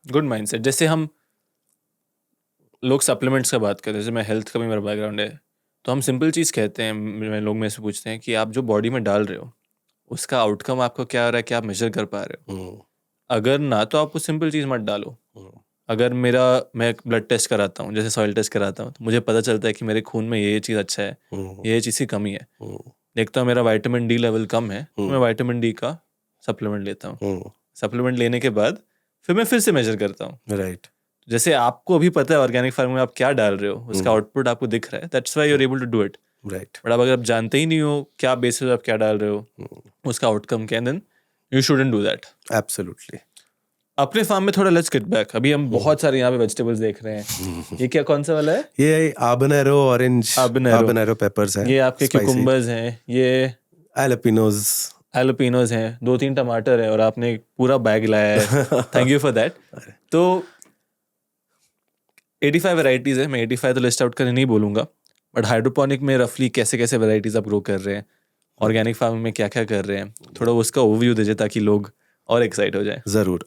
Good mindset. जैसे हम लोग सप्लीमेंट्स का बात करते हैं, जैसे मैं हेल्थ का भी मेरा बैकग्राउंड है, तो हम सिंपल चीज़ कहते हैं, लोग मेरे से पूछते हैं कि आप जो बॉडी में डाल रहे हो उसका आउटकम आपको क्या हो रहा है, क्या आप मेजर कर पा रहे हो. अगर ना तो आप वो सिंपल चीज़ मत डालो. अगर मैं ब्लड टेस्ट कराता हूँ, जैसे सॉइल टेस्ट कराता हूँ, तो मुझे पता चलता है कि मेरे खून में ये चीज़ अच्छा है, ये चीज़ की कमी है. देखता हूँ मेरा विटामिन डी लेवल कम है, तो मैं विटामिन डी का सप्लीमेंट लेता हूँ. सप्लीमेंट लेने के बाद फिर मैं फिर से मेजर करता हूँ. राइट. जैसे आपको अभी पता है ऑर्गेनिक फार्मिंग में आप क्या डाल रहे हो, उसका आउटपुट आपको दिख रहा है, that's why you are able to do it. Right. But अब अगर आप जानते ही नहीं हो क्या बेसिस आप क्या डाल रहे हो, उसका आउटकम क्या है, then you shouldn't do that. Absolutely. अपने फार्म में थोड़ा लेट्स गेट बैक. अभी हम बहुत सारे यहाँ पे वेजिटेबल्स देख रहे हैं. ये क्या, कौन सा वाला है? ये हाबानेरो ऑरेंज हाबानेरो पेपर्स है. ये आपके क्यूकम्बर्स हैं, ये एलोपिनोज हैं, 2-3 टमाटर है, और आपने एक पूरा बैग लाया है. Thank you for that. तो 85 वैरायटीज है. मैं 85 तो लिस्ट आउट करने नहीं बोलूँगा, बट हाइड्रोपोनिक में रफली कैसे कैसे वैरायटीज आप ग्रो कर रहे हैं, ऑर्गेनिक फार्मिंग में क्या क्या कर रहे हैं, थोड़ा उसका ओवरव्यू दीजिए ताकि लोग और एक्साइट हो जाए. ज़रूर.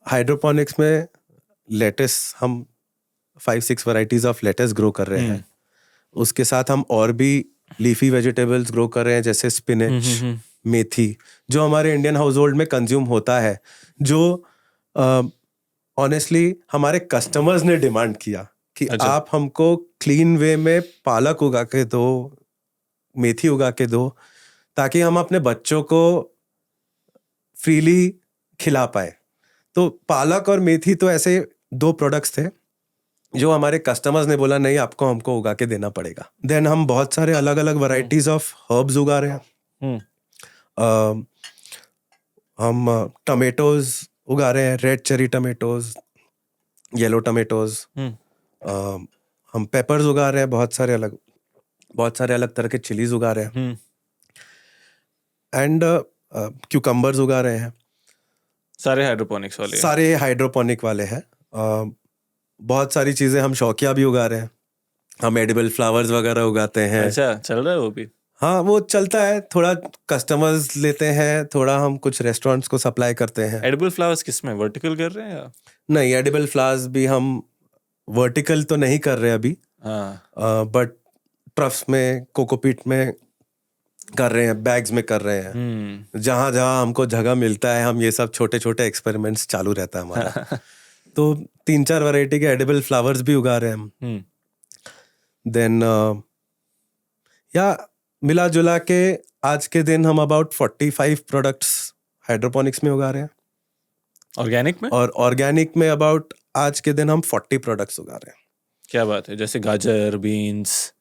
हाइड्रोपोनिक्स में लेटस हम 5-6 वैरायटीज ऑफ लेटस ग्रो कर रहे हैं. उसके साथ हम और भी लीफी वेजिटेबल्स ग्रो कर रहे हैं, जैसे स्पिनच, मेथी, जो हमारे इंडियन हाउस होल्ड में कंज्यूम होता है, जो ऑनेस्टली हमारे कस्टमर्स ने डिमांड किया कि आप हमको क्लीन वे में पालक उगा के दो, मेथी उगा के दो, ताकि हम अपने बच्चों को फ्रीली खिला पाए. तो पालक और मेथी तो ऐसे 2 प्रोडक्ट्स थे जो हमारे कस्टमर्स ने बोला नहीं आपको हमको उगा के देना पड़ेगा. देन हम बहुत सारे अलग अलग वैरायटीज ऑफ हर्ब्स उगा रहे हैं. हम टमेटोज उगा रहे हैं, red cherry tomatoes, yellow tomatoes. हम पेपर्स उगा रहे हैं, बहुत सारे अलग तरह के चिलीज उगा रहे हैं. एंड क्यूकम्बर्स उगा रहे हैं. सारे हाइड्रोपोनिक वाले हैं. बहुत सारी चीजें हम शौकिया भी उगा रहे हैं. हम एडिबल फ्लावर्स वगैरह उगाते हैं. अच्छा, चल रहा है वो भी? हाँ, वो चलता है. थोड़ा कस्टमर्स लेते हैं, थोड़ा हम कुछ रेस्टोरेंट्स को सप्लाई करते हैं. एडिबल फ्लावर्स किस में, वर्टिकल कर रहे हैं या? नहीं, एडिबल फ्लावर्स भी हम वर्टिकल तो नहीं कर रहे अभी, बट ट्रफ्स में, कोकोपीट में कर रहे हैं, बैग्स में कर रहे हैं. जहां जहां हमको जगह मिलता है हम ये सब छोटे छोटे एक्सपेरिमेंट्स चालू रहता है हमारा. तो 3-4 वैरायटी के एडिबल फ्लावर्स भी उगा रहे हैं हम. देन या मिला जुला के आज के दिन हम अबाउट 45 प्रोडक्ट्स हाइड्रोपोनिक्स में उगा रहे हैं. ऑर्गेनिक में? और ऑर्गेनिक में अबाउट आज के दिन हम 40 प्रोडक्ट्स उगा रहे हैं. क्या बात है. जैसे गाजर, बीन्स?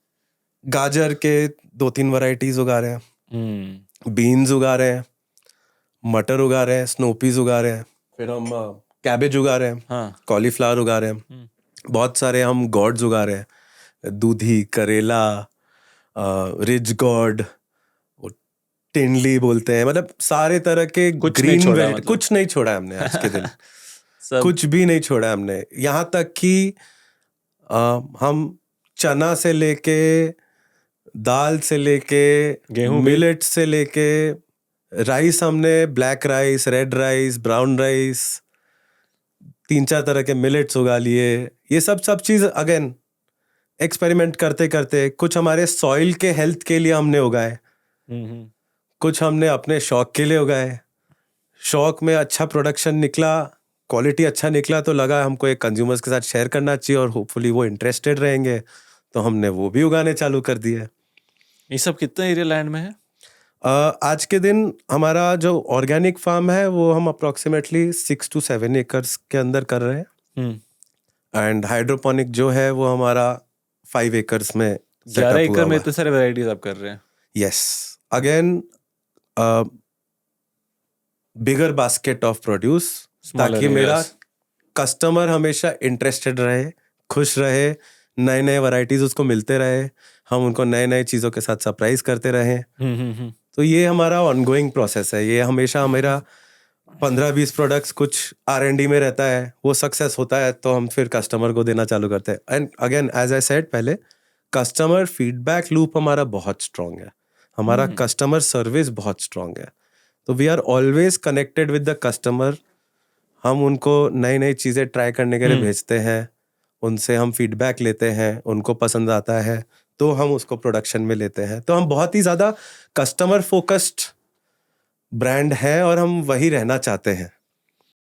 गाजर के 2-3 वैरायटीज उगा रहे हैं. बीन्स उगा रहे हैं, मटर उगा रहे हैं, स्नोपीज उगा रहे हैं. फिर हम कैबेज उगा रहे हैं, कॉलीफ्लावर उगा रहे हैं. बहुत सारे हम गॉड्स उगा रहे हैं, दूधी, करेला, रिज गॉड, टिंडली बोलते हैं. मतलब सारे तरह के ग्रीन वेजिटेबल. कुछ नहीं छोड़ा हमने आज के दिन. कुछ भी नहीं छोड़ा हमने. यहाँ तक कि हम चना से लेके, दाल से लेके, मिलेट से लेके, राइस हमने black rice, red rice, brown rice, 3-4 तरह के मिलेट्स उगा लिए। ये सब चीज़ अगेन एक्सपेरिमेंट करते करते कुछ हमारे सॉइल के हेल्थ के लिए हमने उगाए, कुछ हमने अपने शौक के लिए उगाए। शौक में अच्छा प्रोडक्शन निकला, क्वालिटी अच्छा निकला, तो लगा हमको एक कंज्यूमर्स के साथ शेयर करना चाहिए और होपफुली वो इंटरेस्टेड रहेंगे, तो हमने वो भी उगाने चालू कर दिए। ये सब कितना एरिया लैंड में है? आज के दिन हमारा जो ऑर्गेनिक फार्म है वो हम अप्रोक्सीमेटली 6 to 7 एकर्स के अंदर कर रहे हैं, एंड हाइड्रोपोनिक जो है वो हमारा 5 एकर्स में 11 एकड़ में इतने सारे वैरायटीज आप कर रहे हैं? Yes, again bigger basket of produce, ताकि मेरा कस्टमर हमेशा इंटरेस्टेड रहे, खुश रहे, नए नए वैरायटीज उसको मिलते रहे, हम उनको नए नए चीज़ों के साथ सरप्राइज करते रहें। तो ये हमारा ऑनगोइंग प्रोसेस है। ये हमेशा मेरा 15-20 प्रोडक्ट्स कुछ R&D में रहता है, वो सक्सेस होता है तो हम फिर कस्टमर को देना चालू करते हैं। And again as I said पहले, कस्टमर फीडबैक लूप हमारा बहुत स्ट्रांग है, हमारा कस्टमर सर्विस बहुत स्ट्रांग है। तो we are always connected with the customer. हम उनको नई नई चीज़ें ट्राई करने के लिए भेजते हैं, उनसे हम फीडबैक लेते हैं, उनको पसंद आता है तो हम उसको प्रोडक्शन में लेते हैं। तो हम बहुत ही ज़्यादा कस्टमर फोकस्ड ब्रांड है और हम वही रहना चाहते हैं।